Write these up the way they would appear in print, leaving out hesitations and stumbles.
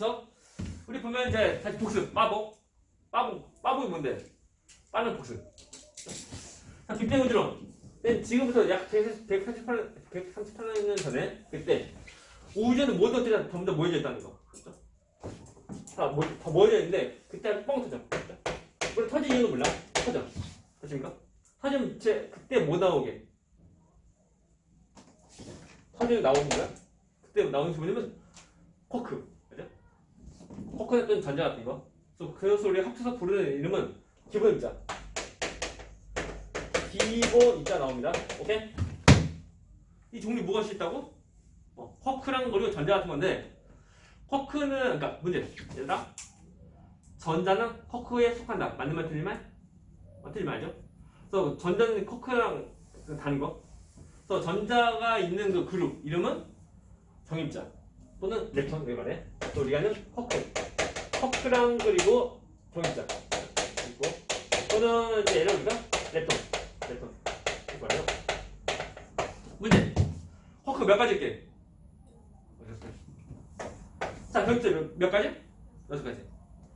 그래서 우리 보면 이제 다시 복습. 빠복이 뭔데? 빠는 복습. 자, 빅뱅 우주론. 지금부터 약 138년 전에 그때 우주는 모든 것들이 전부 다 모여져 있다는 거. 그렇죠? 다 모여져 있는데 그때 뻥 터져. 물론 터진 이유는 몰라. 터져. 그렇습니까? 터지면 그때 뭐 나오게? 터지면 나오는 거야? 그때 나오는 게 뭐냐면 쿼크. 그죠? 쿼크는 또 전자 같은 거. 그래서 우리 합쳐서 부르는 이름은 기본 입자. 기본 입자 나옵니다. 오케이? 이 종류 무엇이 있다고? 쿼크랑 그리고 전자 같은 건데 쿼크는 그러니까 문제. 얘들아 전자는 쿼크에 속한다. 맞는 말 틀린 말? 틀린 말이죠. 그래서 전자는 쿼크랑 다른 거. 그래서 전자가 있는 그 그룹 이름은 정입자 또는 렙톤 왜 말해? 또 우리가 하는 쿼크랑 그리고 정입자 있고 또는 이제 얘를 우리가 렙톤 이렇게 말해요. 문제. 쿼크 몇 가지일게? 자, 정입자 몇 가지? 6가지.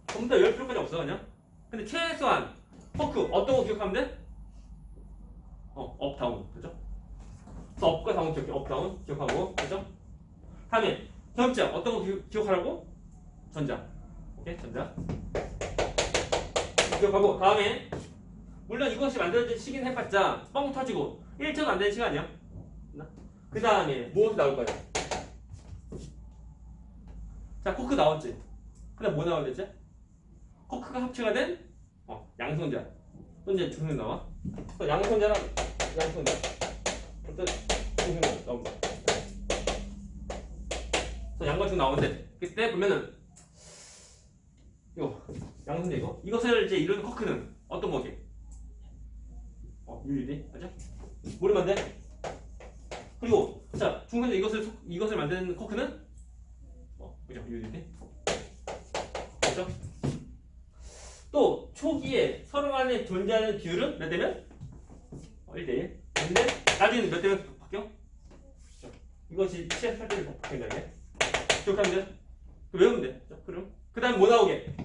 전부 다 10필요까지 없어 그냥. 근데 최소한 쿼크 어떤 거 기억하면 돼? 업, 다운. 그죠? 그래서 업과 다운 기억해. 업, 다운 기억하고. 그죠? 다음에 정입자 어떤 거 기억하라고? 전자. 오케이? 전자. 기억하고. 다음에 물론 이것이 만들어진 시기는 해봤자 뻥 터지고 1초도 안 되는 시간이야. 그 다음에 무엇이 나올 거야? 자, 쿼크 나왔지? 그 다음 뭐 나와야 되지? 쿼크가 합체가 된 양성자. 또 이제 중성 나와. 또 양성자랑 양성자. 또 중성 나옵니다. 또 양과 중 나오는데 그때 보면은 이거 양성자 이것을 이제 이루는 쿼크는 어떤 거게? 유리디 맞죠? 모르면 안 돼. 그리고 자 중성자 이것을 만드는 쿼크는 그죠? 유리디 맞죠? 또 초기에 서로 간에 존재하는 비율은 몇 대면? 1대1. 근데 나중에는 몇 대면 바뀌어? 이것이 시합 할 때는 바뀐다 이게. 기억하면 돼? 외우면 돼. 그럼 그 다음 뭐 나오게?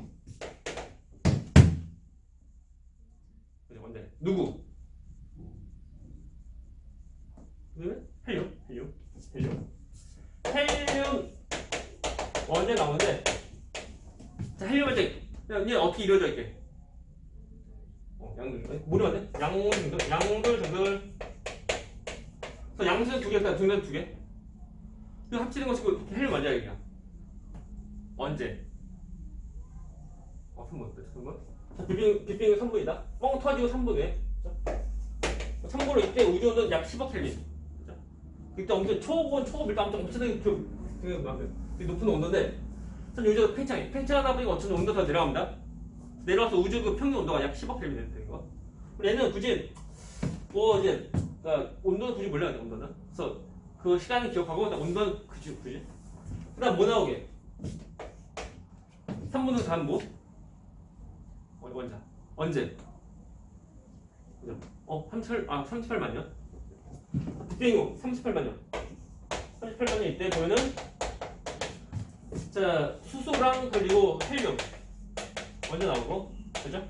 그죠? 뭔데? 누구? 그다음에 헬륨 언제 나오는데? 자, 헬륨은 이제 얘 어떻게 이루어져 있게? 양들. 모르면 돼? 양들. 그래서 양수는 2개, 중단 2개. 그 합치는 것이 헬륨 맞아, 이게. 언제? 3분. 자, 빅뱅은 3분이다. 뻥 터지고 3분에. 참고로 이때 우주온도는 약 10억 켈빈. 이때 엄청 초고밀도 엄청 엄청나게 높은 온도인데 요즘 팽창하다 보니까 어쩌면 온도가 더 내려갑니다. 내려와서 우주 그 평균 온도가 약 10억 켈빈 되는 거. 얘는 굳이 이제 그러니까 온도는 굳이 몰라야 돼. 온도는. 그래서 그 시간을 기억하고 온도는 굳이. 그다음 뭐 나오게? 3분의 4는 뭐? 원자. 언제? 그죠? 38만 년. 빅뱅 38만 년. 38만 년 이때 보면은 자 수소랑 그리고 헬륨 먼저 나오고 그죠?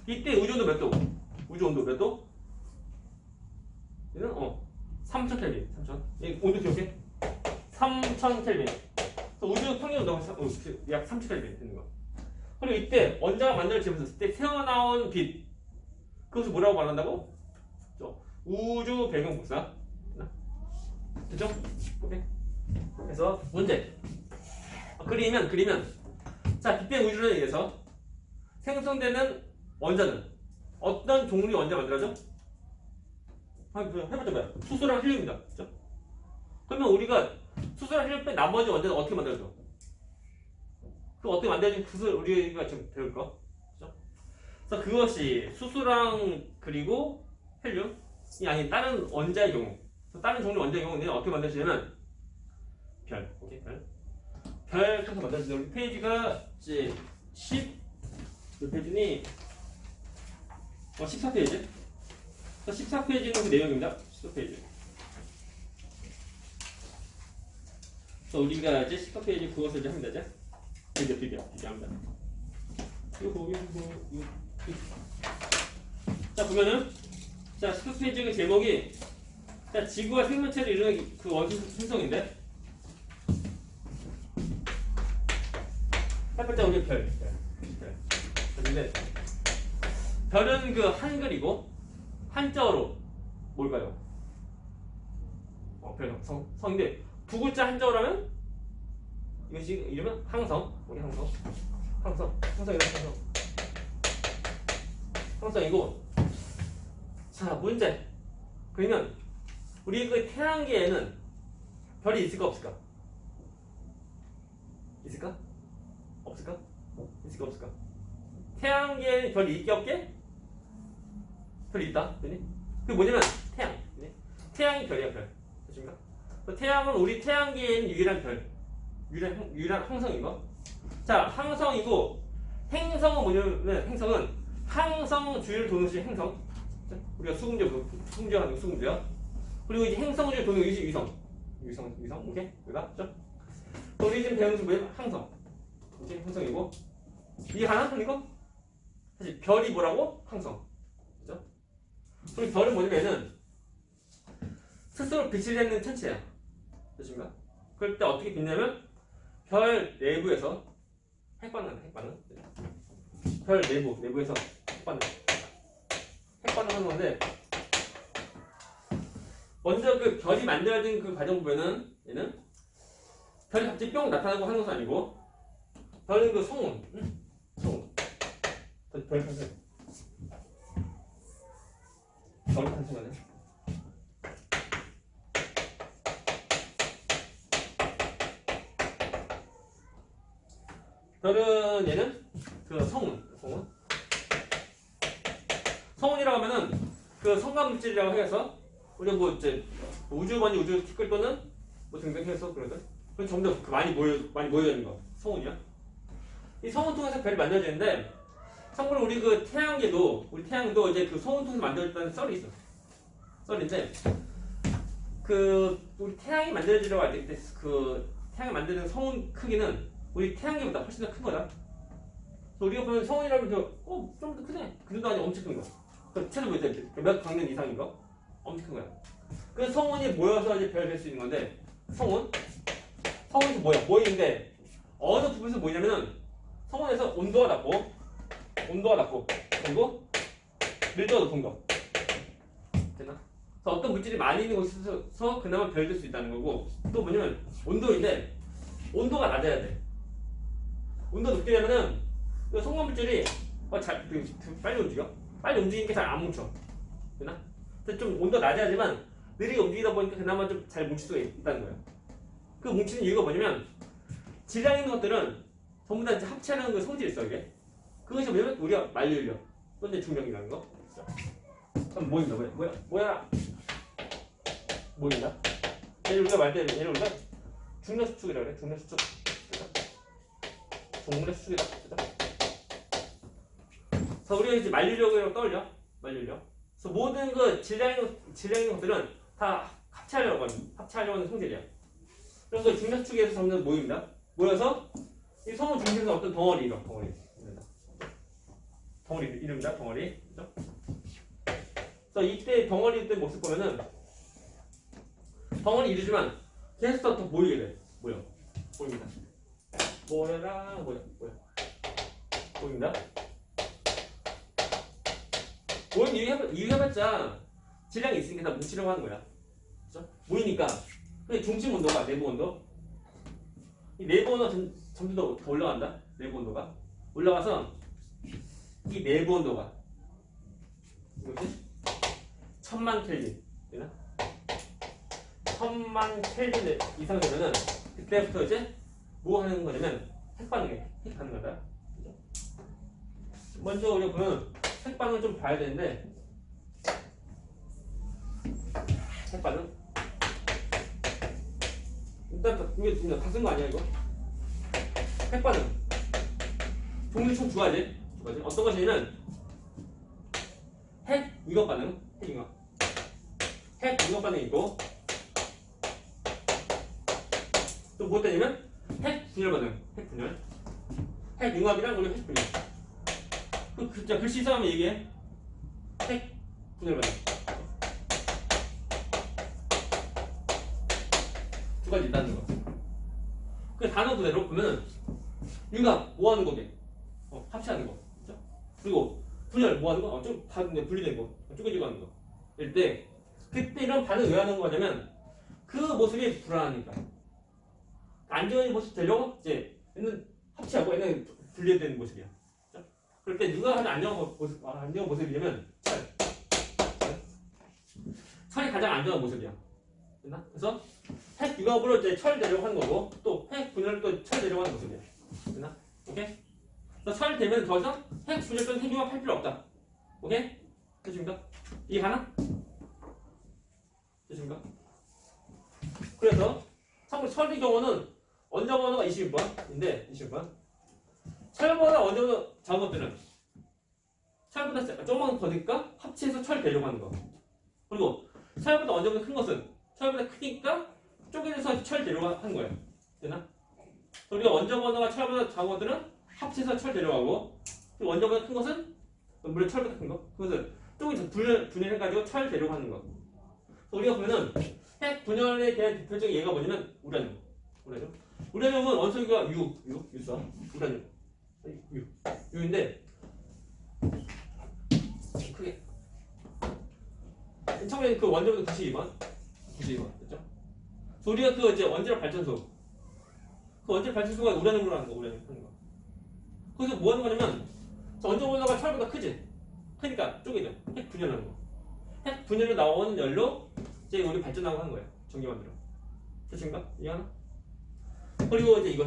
이때 우주 온도 몇 도? 우주 온도 몇 도? 얘는 3000 켈빈. 3000. 이 온도 기억해? 3000 켈빈. 우주 평균 온도가 약 30 켈빈 되는 거. 그리고 이때 원자가 만들어지면서 이때 새어나온 빛 그것을 뭐라고 말한다고? 우주 배경 복사. 됐죠? 오케이. 그래서 문제. 그리면 자 빅뱅 우주론에 의해서 생성되는 원자는 어떤 종류의 원자가 만들어져? 해보자 뭐야? 수소랑 헬륨이다. 그죠? 그러면 우리가 수소랑 헬륨 빼 나머지 원자는 어떻게 만들어져? 그 어떻게 만들어진 그것을 우리가 지금 배울 거. 그죠? 그래서 그것이 수소랑 그리고 헬륨이 아닌 다른 원자의 경우, 다른 종류 원자의 경우는 어떻게 만들어지냐면 별, 오케이 별 통해서 만들어지는 우리 페이지가 이제 10몇 페이지니 14페이지. 14페이지는 그 내용입니다. 14페이지. 그래서 우리가 이제 14페이지 그것을 이제 합니다. 이제 비교합니다. 이거. 자 보면은 자 19페이지 제목이 자 지구와 생명체를 이루는 그 원소 행성인데 첫 번째 우리 별. 근데 별은 그 한글이고 한자어로 뭘까요? 별 성인데 두 글자 한자어로 하면 이것이 이름은 항성. 우리 항성이고. 자 문제. 그러면 우리 그 태양계에는 별이 있을까 없을까? 있을까? 없을까? 있을까 없을까? 태양계에는 별이 있게 없게? 별이 있다. 그게 뭐냐면 태양. 태양이 별이야 별. 됐습니까? 태양은 우리 태양계에는 유일한 별. 유일한 항성이고. 자 항성이고 행성은 뭐냐면 행성은 항성 주위를 도는 것이 행성. 우리가 수금제가 아니고 수금제야. 그리고 이제 행성 주위를 도는 것이 위성. 오케이? 여기다. 우리 지금 배우는 것이 뭐냐면 항성. 이제 행성이고. 이게 하나? 그리고 사실 별이 뭐라고? 항성. 그죠? 그리고 별은 뭐냐면은 스스로 빛을 내는 천체야. 됐습니까? 그럴 때 어떻게 빛나면 별 내부에서 핵반응. 별 내부에서 핵반응하는 건데 먼저 그 별이 만들어진 그 과정 보면은 얘는 별이 갑자기 뿅 나타나고 하는 것은 아니고 별은 그 성운. 별 탄생. 별 탄생하네. 별은 얘는 그 성운이라고 하면은 그 성간물질이라고 해서 우리가 뭐 이제 우주번이 우주 티끌 또는 뭐 등등 해서 그러든 그건 전부 다 많이 모여 있는 거 성운이야. 이 성운 통해서 별이 만들어지는데 참고로 우리 그 태양도 이제 그 성운 통해서 만들어졌다는 썰이 있어. 썰인데 그 우리 태양이 만들어지려고 할 때 그 태양이 만드는 성운 크기는 우리 태양계보다 훨씬 더 큰 거다. 우리가 보면 성운이라면 좀 더 크네. 그 정도 아니면 엄청 큰 거. 그 최소 몇 광년 이상인 거? 엄청 큰 거야. 그 성운이 모여서 이제 별 될 수 있는 건데 성운에서 모이는데 어느 부분에서 모이냐면은 성운에서 온도가 낮고 그리고 밀도가 높은 거. 됐나? 그래서 어떤 물질이 많이 있는 곳에서 그나마 별 될 수 있다는 거고 또 뭐냐면 온도인데 온도가 낮아야 돼. 온도 높게 되면은 성간물질이 빨리 움직여. 빨리 움직이니까 잘 안 뭉쳐. 되나? 좀 온도 낮아야지만 느리게 움직이다 보니까 그나마 좀 잘 뭉칠 수가 있다는 거예요. 그 뭉치는 이유가 뭐냐면 질량 있는 것들은 전부 다 합체하는 그 성질이 있어 이게. 그것이 뭐냐면 우리가 만류인력 또는 중력이라는 거. 그럼 모인다. 뭐야? 모인다. 얘를 우리가 말할 때 얘를 우리가 중력수축이라고 그래. 중력수축이다. 그래서 우리가 이제 만류력이라고 떠올려. 만류력. 그래서 모든 그 질량 있는 것들은 다 합체하려고 하는 성질이야. 그래서 그 중력축에서 점점 모입니다. 모여서 이 성운 중심에서 어떤 덩어리 이름입니다. 덩어리. 그죠? 그래서 이때 덩어리 때 모습 보면은 덩어리 이루지만 계속 더 모이게 돼. 보입니다. 보입니다. 모인 이유 해봤자 질량이 있으니까 다 뭉치려고 하는 거야. 그죠? 모이니까. 근데 중심 온도가 내부 온도. 이 내부 온도가 점점 더 올라간다. 내부 온도가 올라가서 이 내부 온도가 이것이 1000만 켈빈 되나? 1000만 켈빈 이상 되면은 그때부터 이제 뭐 하는 거냐면 핵반응하는 거다. 그죠? 먼저 우리가 보면 핵반응을 좀 봐야 되는데 핵반응 일단 이게 다 쓴 거 아니야 이거? 핵반응 종류 총 두 가지. 어떤 것이냐면 핵 융합 반응, 핵 융합 반응이 있고 또 뭐 때냐면 핵 분열 반응, 핵 분열. 핵융합이랑 그리고 핵분열. 자, 글씨 이상하면 얘기해. 핵분열 반응. 두 가지 있다는 거. 그 단어 그대로 보면은 융합 뭐 하는 거게? 합치하는 거. 그렇죠? 그리고 분열 뭐 하는 거? 좀 다 분리된 거. 쪼개지고 하는 거. 이럴 때 그때 이런 반응 왜 하는 거냐면 그 모습이 불안하니까. 안정적인 모습 되려고 이제 얘는 합치하고 얘는 분리되는 모습이야. 그렇죠? 그럴 때 누가 하는 안정한 모습이냐면 철이 가장 안정한 모습이야. 됐나? 그래서 핵 융합으로 이제 철 내려고 하는 거고 또 핵 분열을 또 철 내려고 하는 모습이야. 됐나? 오케이? 그래서 철 되면 더 이상 핵 분열 또는 핵 융합 할 필요 없다. 오케이? 되십니까? 이해 가나? 되십니까? 그래서 참고로 철의 경우는 원자 번호가 22번인데 22번 철보다 원자 번호 작은 것들은 철보다 조금만 더 니까 합치해서 철 되려고 하는 거. 그리고 철보다 원자 번호 큰 것은 철보다 크니까 쪼개져서 철 되려고 하는 거예요. 되나? 우리가 원자 번호가 철보다 작은 것들은 합치해서 철 되려고 하고 그리고 원자 번호가 큰 것은 물론 철보다 큰 거. 그것은 쪼개서 분열해가지고 철 되려고 하는 거. 우리가 보면은 핵 분열에 대한 대표적인 예가 뭐냐면 우라늄. 우라늄은 원소유가 유서. 우라늄. 유인데 크게. 처음에 그 원자부터 92번. 됐죠? 우리가 그 이제 원자력 발전소. 그 원자력 발전소가 우라늄으로 하는 거, 하는 거. 거기서 뭐 하는 거냐면 원자 번호가 철보다 크지? 크니까 쪼개져. 핵 분열하는 거. 핵 분열로 나오는 열로 이제 우리 발전하고 하는 거예요. 전기 만들어. 됐습니까? 이해하나? 그리고 이제 이거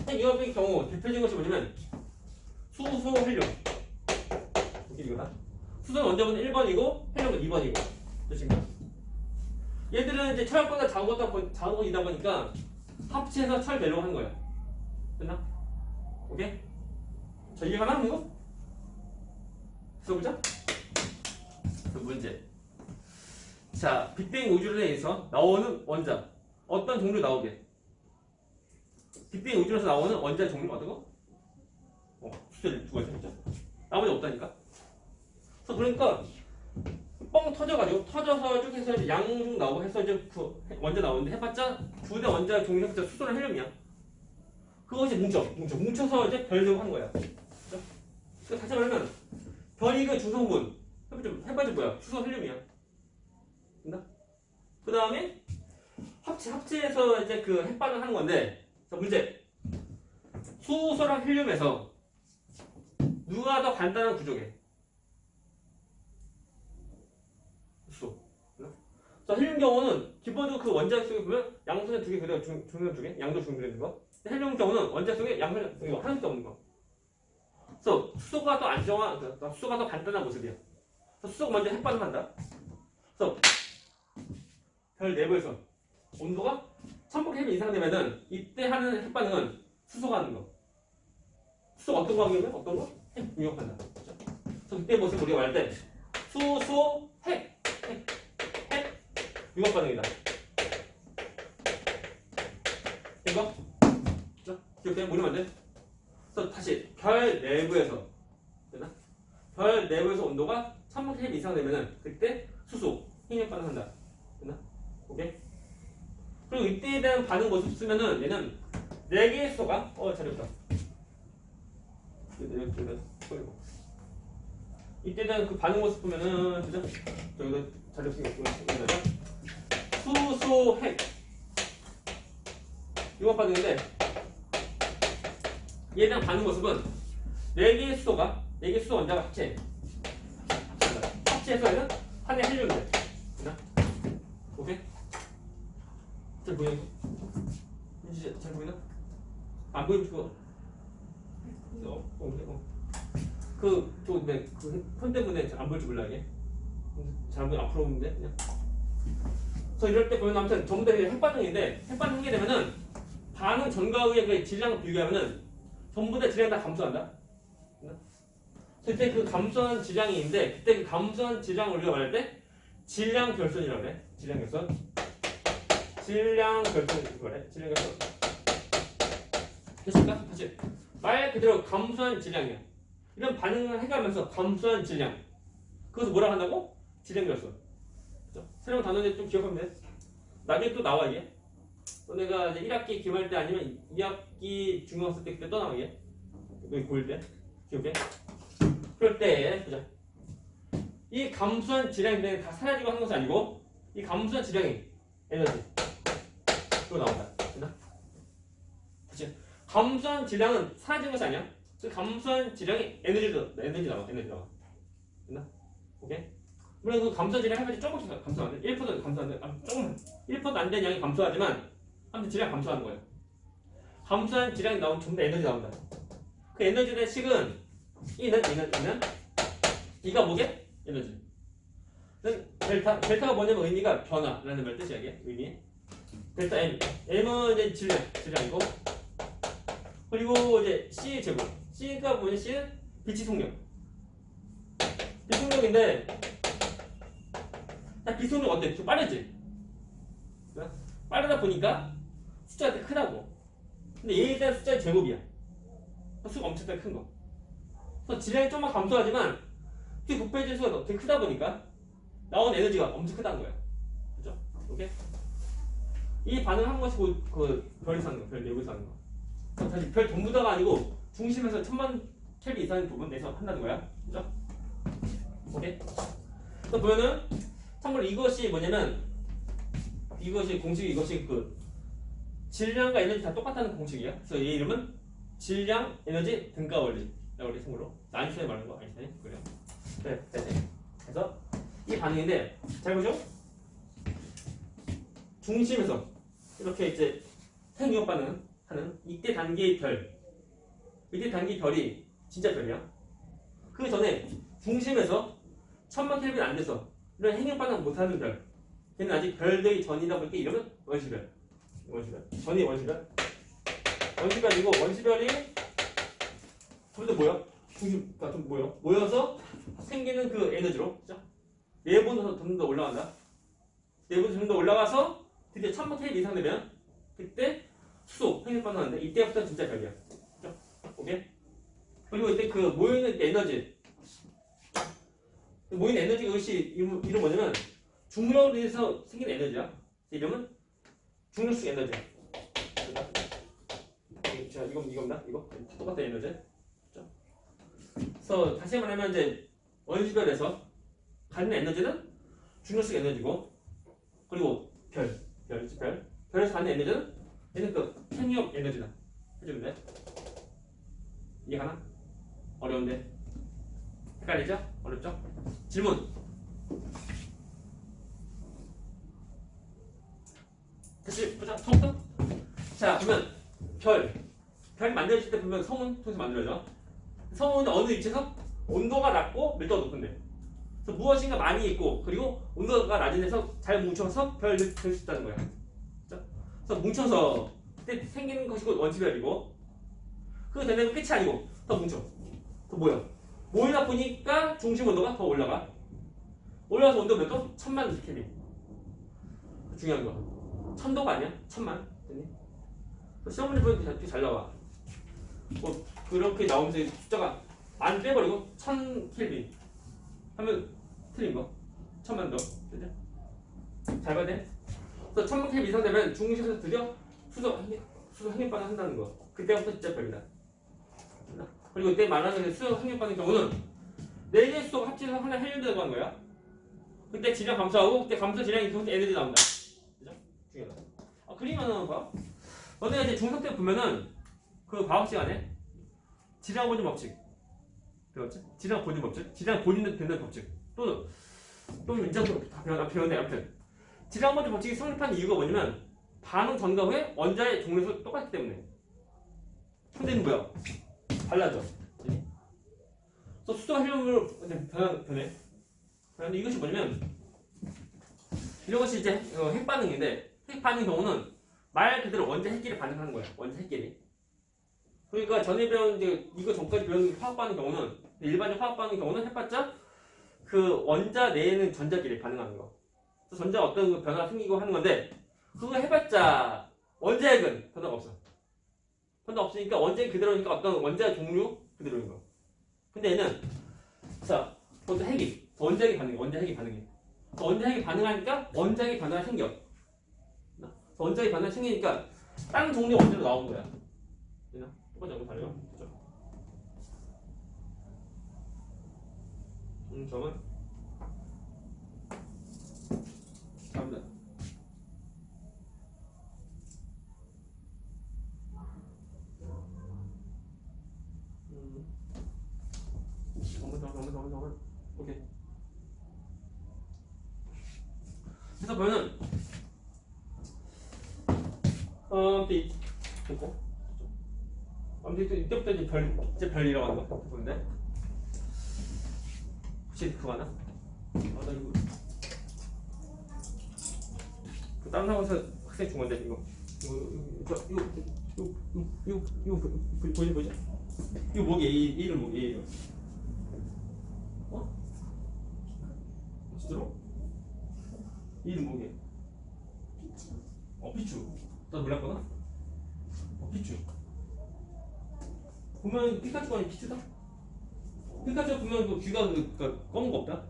핵 융합의 경우 대표적인 것이 뭐냐면 수소 헬륨. 이거다. 수소는 원자번호 1번이고 헬륨은 2번이고. 됐습니까? 얘들은 이제 철보다 작은 것이다 보니까 합치해서 철 내려고 하는 거야. 됐나? 오케이? 자, 이해가나? 이거? 써보자. 문제. 자, 빅뱅 우주론에서 나오는 원자 어떤 종류 나오게? 빅뱅 우주론에서 나오는 원자 종류 어떤 거? 수제를 두 가지 있죠. 나머지 없다니까. 그래서 그러니까 뻥 터져서 쭉 해서 이제 양중 나오고 해서 이제 그 원자 나오는데 해봤자 두 대 원자 종류 해봤자 수소랑 헬륨이야. 그것이 뭉쳐서 이제 별되고 하는 거야. 그렇죠? 그러니까 다시 말하면 별이 그 중성분 해봤자 뭐야? 수소 헬륨이야. 그 다음에 합치해서 이제 그 핵반응 하는 건데, 자, 문제. 수소랑 헬륨에서 누가 더 간단한 구조게? 수소. 자, 헬륨 경우는 기본적으로 그 원자 속에 보면 양소는 두 개 그대로 중성 두 개, 양도 중성 되는 거. 헬륨 경우는 원자 속에 양소는 하나도 없는 거. 그래서 수소가 더 수소가 더 간단한 모습이야. 그래서 수소가 먼저 핵반응한다. 그래서 별 내부에서 온도가 1000 kelvin 이상 되면은 이때 하는 핵반응은 수소가 하는 거. 수소가 어떤 거 하냐면 어떤 거? 핵 융합한다. 그렇죠? 그래서 이때 모습 우리가 말할 때 수소 핵 융합 반응이다. 이거? 그렇죠? 기억해? 모르면 안 돼? 그래서 다시 별 내부에서 되나? 별 내부에서 온도가 1000 kelvin 이상 되면은 그때 수소 핵융합 반응한다. 됐나? 오케이? 그리고 이때에 대한 반응 모습 쓰면은 얘는 4개의 수소가 잘해보자. 이때에 대한 그 반응 모습 보면은 그죠? 저기도 자료 쓰는 거 수소 핵 융합 반응인데 얘에 대한 반응 모습은 4개의 수소 원자가 합체해서 얘는 하나의 헬륨이 돼. 오케이? 잘 보이나? 민지 잘 보이나? 안 보이면 그거 그 때문에 안 보일 줄 몰라 이게. 잘 보면 앞으로 오는데 그냥. 그래서 이럴 때 보면 아무튼 전부 다 핵반응인데 핵반응 하게 되면은 반응 전과 후의 그 질량을 비교하면은 전부 다 질량 다 감소한다. 그래서 이때 그 감소한 질량이 있는데 그때 그 감소한 질량을 우리가 말할 때 질량 결손이라고 그래. 질량 결손 이거 그래. 질량 결손. 됐습니까? 다시 말 그대로 감소한 질량이야. 이런 반응을 해가면서 감소한 질량. 그것을 뭐라 한다고? 질량 결소. 그죠? 새로운 단어인데 좀 기억하면 돼. 나중에 또 나와 이게. 너네가 이제 1학기 기말 때 아니면 2학기 중간고사 때 그때 또 나와 이게. 여기 보일 때. 기억해? 그럴 때 보자. 이 감소한 질량이 다 사라지고 하는 것이 아니고 이 감소한 질량이 에너지. 그거 나온다. 됐나? 그치? 감소한 질량은 사라진 것이 아니야. 그 감소한 질량이 에너지 나와. 됐나? 오케이? 물론 그 감소한 질량 해봐야지 조금씩 감소하는데 1% 감소하는데 조금 1% 안 되는 양이 감소하지만 아무튼 질량 감소하는 거예요. 감소한 질량이 나오면 전부 다 에너지 나온다. 그 에너지의 식은 E는 E가 뭐게? 에너지. 델타가 뭐냐면 의미가 변화라는 말 뜻이야 이게 의미. 델타 M. M은 이제 질량이고 그리고 이제 C 제곱. C가 뭐냐? C는 빛의 속력. 빛속력인데 자, 빛속력 어때? 좀 빠르지? 빠르다 보니까 숫자가 되게 크다고. 근데 얘에 대한 숫자의 제곱이야. 수가 엄청 큰 거. 그래서 질량이 좀만 감소하지만 그 부패질 수가 되게 크다 보니까 나온 에너지가 엄청 크다는 거야. 그죠? 오케이? 이 반응을 한 것이 그 별에서 하는 거, 별 내부에서 하는 거. 사실 별 전부 다가 아니고 중심에서 1000만 켈빈 이상의 부분 내서 한다는 거야. 그죠? 오케이? 또 보면은 참고로 이것이 뭐냐면 이것이 그 질량과 에너지 다 똑같다는 공식이야. 그래서 얘 이름은 질량 에너지 등가 원리. 우리 참고로 아인슈타인 말하는 거 아인슈타인 그래요. 네. 그래서 이 반응인데 잘 보죠. 중심에서 이렇게 이제 생유업 반응하는 이때 단계의 별이 진짜 별이야. 그 전에 중심에서 1000만 켈빈 안 돼서 이런 행역 반응 못하는 별. 걔는 아직 별들이 전이다 보니까 이름은 원시별. 전이 원시별. 원시별이고 원시별이 전부 다 뭐야? 중심가 좀 모여서 생기는 그 에너지로, 그죠? 내분에서 좀 더 올라간다. 내분에서 좀 더 올라가서 드디어 1000만 켈빈 이상 되면 그때 수소 행역 반응하는데 이때부터 진짜 별이야. 그죠? 오케이? 그리고 이때 그 모여있는 에너지. 모인 에너지 것이 이름 뭐냐면 중력으로 인해서 생긴 에너지야. 이름은 중력식 에너지야. 자, 이겁니다. 이거 똑같은 에너지. 그렇죠? 그래서 다시 말하면 이제 원시별에서 갖는 에너지는 중력식 에너지고 그리고 별에서 갖는 에너지는 얘는 그 핵융합 에너지다. 해주는데 이해가나? 어려운데 헷갈리죠? 어렵죠? 질문. 다시 보자. 처음부터. 자, 보면 별이 만들어질 때 보면 성운 통해서 만들어져. 성운은 어느 위치에서 온도가 낮고 밀도가 높은데. 그래서 무엇인가 많이 있고 그리고 온도가 낮은 데서 잘 뭉쳐서 별을 될 수 있다는 거야. 그래서 뭉쳐서 그때 생기는 것이 곧 원시별이고 그거 되면 끝이 아니고 더 뭉쳐. 더 모이다 보니까 중심 온도가 더 올라가서 온도 몇 도? 1000만 켈빈. 중요한 거. 1000도가 아니야? 1000만. 됐니? 시험 문제 보면 되게 잘 나와. 뭐 그렇게 나오면서 숫자가 안 빼버리고 1000켈빈 하면 틀린 거. 1000만 도. 그죠? 잘 봐야 돼. 그래서 1000만 켈빈 이상 되면 중심에서 드디어 수소 핵융합 반응 한다는 거. 그때부터 진짜 별이다. 그리고 이때 말하는 수소 핵융합 반응 경우는 4개의 수소가 합쳐서 하나 헬륨되고 하는 거야. 그때 질량 감소하고 그때 감소 질량이 그것도 에너지 나온다. 그죠? 중요하다. 그림 하나 봐. 너네가 이제 중3 때 보면은 그 과학 시간에 질량 보존 법칙 배웠지? 질량 보존 법칙, 질량 보존되는 법칙 또 인자도 다 배웠네. 아무튼 질량 보존 법칙이 성립한 이유가 뭐냐면 반응 전과 후에 원자의 종류가 똑같기 때문에. 근데 뭐야? 달라져. 그래서 수소 헬륨으로 변해. 그런데 이것이 뭐냐면 이런 것이 이제 핵 반응인데 핵 반응 경우는 말 그대로 원자 핵끼리 반응하는 거야. 원자 핵끼리. 그러니까 전에 배운 이거 전까지 배운 화학 반응 경우는 일반적 화학 반응 경우는 해봤자 그 원자 내에는 전자끼리 반응하는 거. 그래서 전자 어떤 변화가 생기고 하는 건데 그거 해봤자 원자 핵은 변화가 없어. 근데 없으니까 원자핵이 그대로니까 어떤 원자 종류 그대로인 거. 근데 얘는 자, 그것도 핵이 원자핵이 반응해. 원자핵이 반응해. 원자핵이 반응하니까 원자핵이 반응이 생겨. 원자핵이 반응이 생기니까 다른 종류 원자로 나오는 거야. 그냥 똑같이 연구 다르죠? 그죠? 저는 갑니다. 잠깐만. 오케이. 그래서 보면은 됐고. 아무튼 이때부터 이제 별이라고 하는 거 보는데. 혹시 그거 하나? 나 이거 그 다른 상황에서 학생 중간데 이거 보이지? 이거 뭐게? 이 이름 뭐게? 이 이름? 진짜로? 이 이름 뭐게? 피추. 나 몰랐구나. 피추. 보면 피카츄가 아니 피추다? 피카츄 보면 그 귀가 검은 거 없다?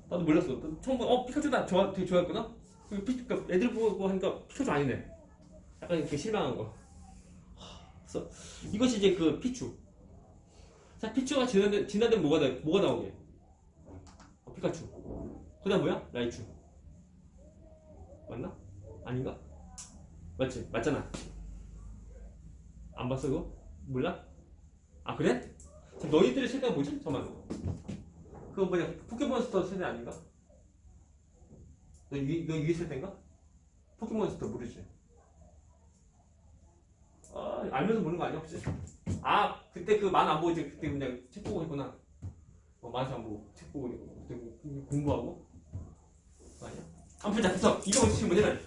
나도 몰랐어. 처음 보면 피카츄다. 되게 좋아했구나? 애들 보고 하니까 피카츄 아니네. 약간 이렇게 실망한 거. 그래서 이것이 이제 그 피추. 자, 피추가 지나면 뭐가 나오게? 피카츄. 그 다음 뭐야? 라이츄. 맞나? 아닌가? 맞지? 맞잖아. 안 봤어 이거? 몰라? 아 그래? 자, 너희들의 세대가 뭐지? 잠깐만. 그거 뭐냐? 포켓몬스터 세대 아닌가? 너 위에 세대인가? 포켓몬스터 모르지? 알면서 모르는 거 아니야 혹시? 아 그때 그 만 안 보이지? 그때 그냥 책 보고 있구나. 만화 안 보고 책 보고 그때 공부하고 아니야? 아무튼 자 됐어. 이거 지금 뭐냐면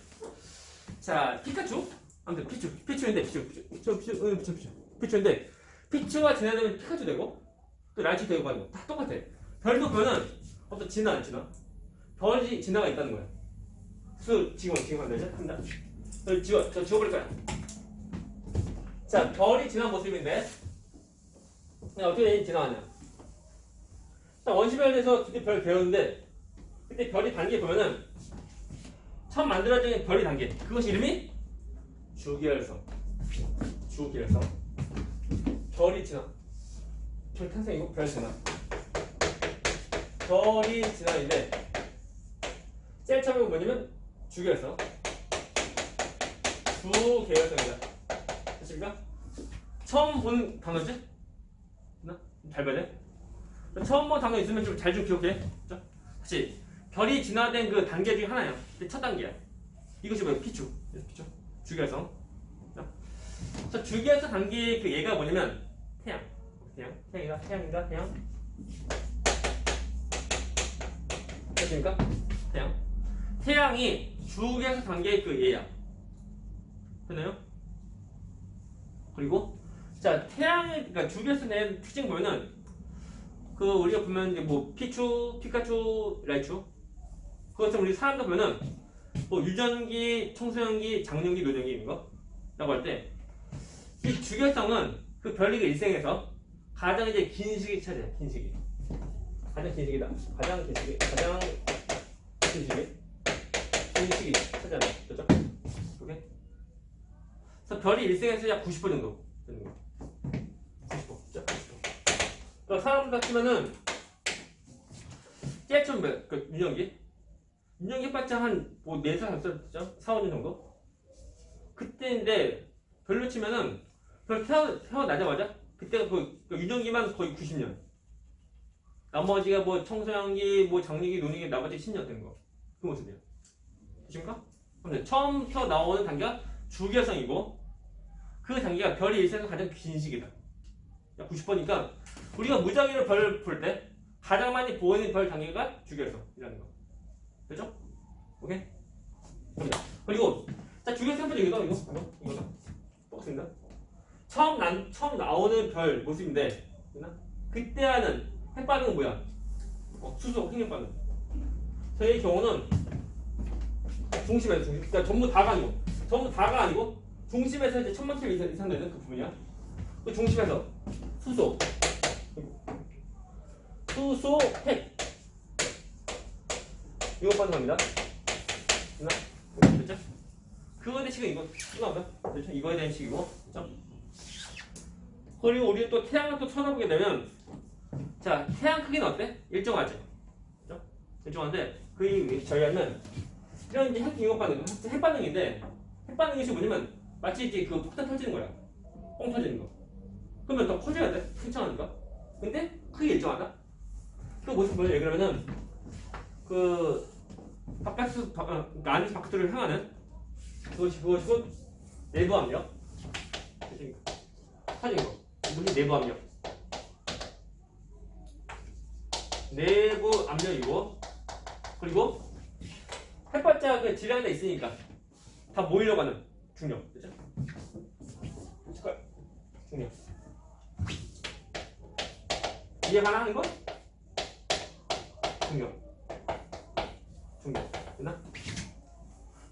자 피카츄? 아무튼 피추인데 피추인데 피추가 지나면 피카츄 되고 또 라이츄 되고 하는 거 다 똑같아. 별도 보면은 어떤 진화 별이 진화가 있다는 거야. 그래서 지금 한다. 저 지워버릴 거야. 자 별이 진화 모습인데 어떻게 진화하냐? 자 원시별에 대해서 그때 별 배웠는데 그때 별이 단계 보면은 처음 만들어진 별이 단계 그것이 이름이 주기혈성. 별이 진화. 별 탄생이고 별 진화. 별이 진화인데 제일 처음에 뭐냐면 주기혈성. 주계열성이다. 됐습니까? 처음 본 단어지? 잘 봐야 돼. 처음 본 단어 있으면 좀 잘 기억해. 다시 별이 진화된 그 단계 중에 하나야. 첫 단계야. 이것이 뭐야? 피추. 주기혈성. 자, 주기혈성 단계의 그 얘가 뭐냐면 태양. 됐습니까? 태양이 주기혈성 단계의 그 얘야. 됐나요? 그리고 자 태양의 그러니까 주기혈성 내 특징 보면은 그 우리가 보면 이제 뭐 피추, 피카츄, 라이츄 그것처럼 우리 사람도 보면은 뭐 유전기, 청소년기, 장년기, 노년기 이런 거라고 할 때 이 주기혈성은 그 별이가 일생에서 가장 이제 긴 시기 차지해. 긴 시기. 가장 긴 시기다. 가장 긴 시기 차지한다. 그렇죠? 오케이? 그래서 별이 일생에서 약 90% 정도 되는 거야. 90%. 자, 90%. 그러니까 사람 같으면은 제일 처음 그 유년기 해봤자 한 뭐 4살, 5살, 4, 5년 정도? 그때인데 별로 치면은 별 태어나자마자 그때가 그 유년기만 거의 90년. 나머지가 뭐 청소년기, 뭐 장년기, 노년기 나머지 10년 되는 거. 그 모습이야. 되십니까? 처음 나오는 단계가 주기혈성이고 그 단계가 별이 일생에서 가장 긴 시기다. 90%니까 우리가 무작위로 별 볼 때 가장 많이 보이는 별 단계가 주기혈성이라는 거. 됐죠? 오케이? 그리고 자 주기혈성 번 이거다. 똑같습니다. 처음 나오는 별 모습인데 그때 하는 핵 반응은 뭐야? 수소 핵력 반응. 저의 경우는 중심이야. 그러니까 전부 다가 아니고 중심에서 이제 1000만큼 이상 되는 그 부분이야. 그 중심에서 수소, 핵 이거 빠는 겁니다. 됐죠? 그거에 대한 식은 이거 한번 됐죠? 이거에 대한 식이고, 됐죠? 그리고 우리 또 태양을 또 쳐다보게 되면, 자 태양 크기는 어때? 일정하지, 그죠? 일정한데 그 저희는 이런 이제 핵 반응, 핵 반응인데 핵 반응이 뭐냐면 마치 이제 그 폭탄 터지는 거야, 뻥 터지는 거. 그러면 더 커져야 돼, 팽창하니까. 근데 크기 일정하다. 그 모습 뭐냐? 그러면은 그 바깥에서 그러니까 안에서 바깥으로 향하는 그것이고 내부 압력, 터진 거. 무슨 내부 압력? 내부 압력이고, 그리고 햇발자 그 질량에 있으니까 다 모이려고 하는 중력, 그죠? 중력. 이해가 하는 거? 중력. 됐나?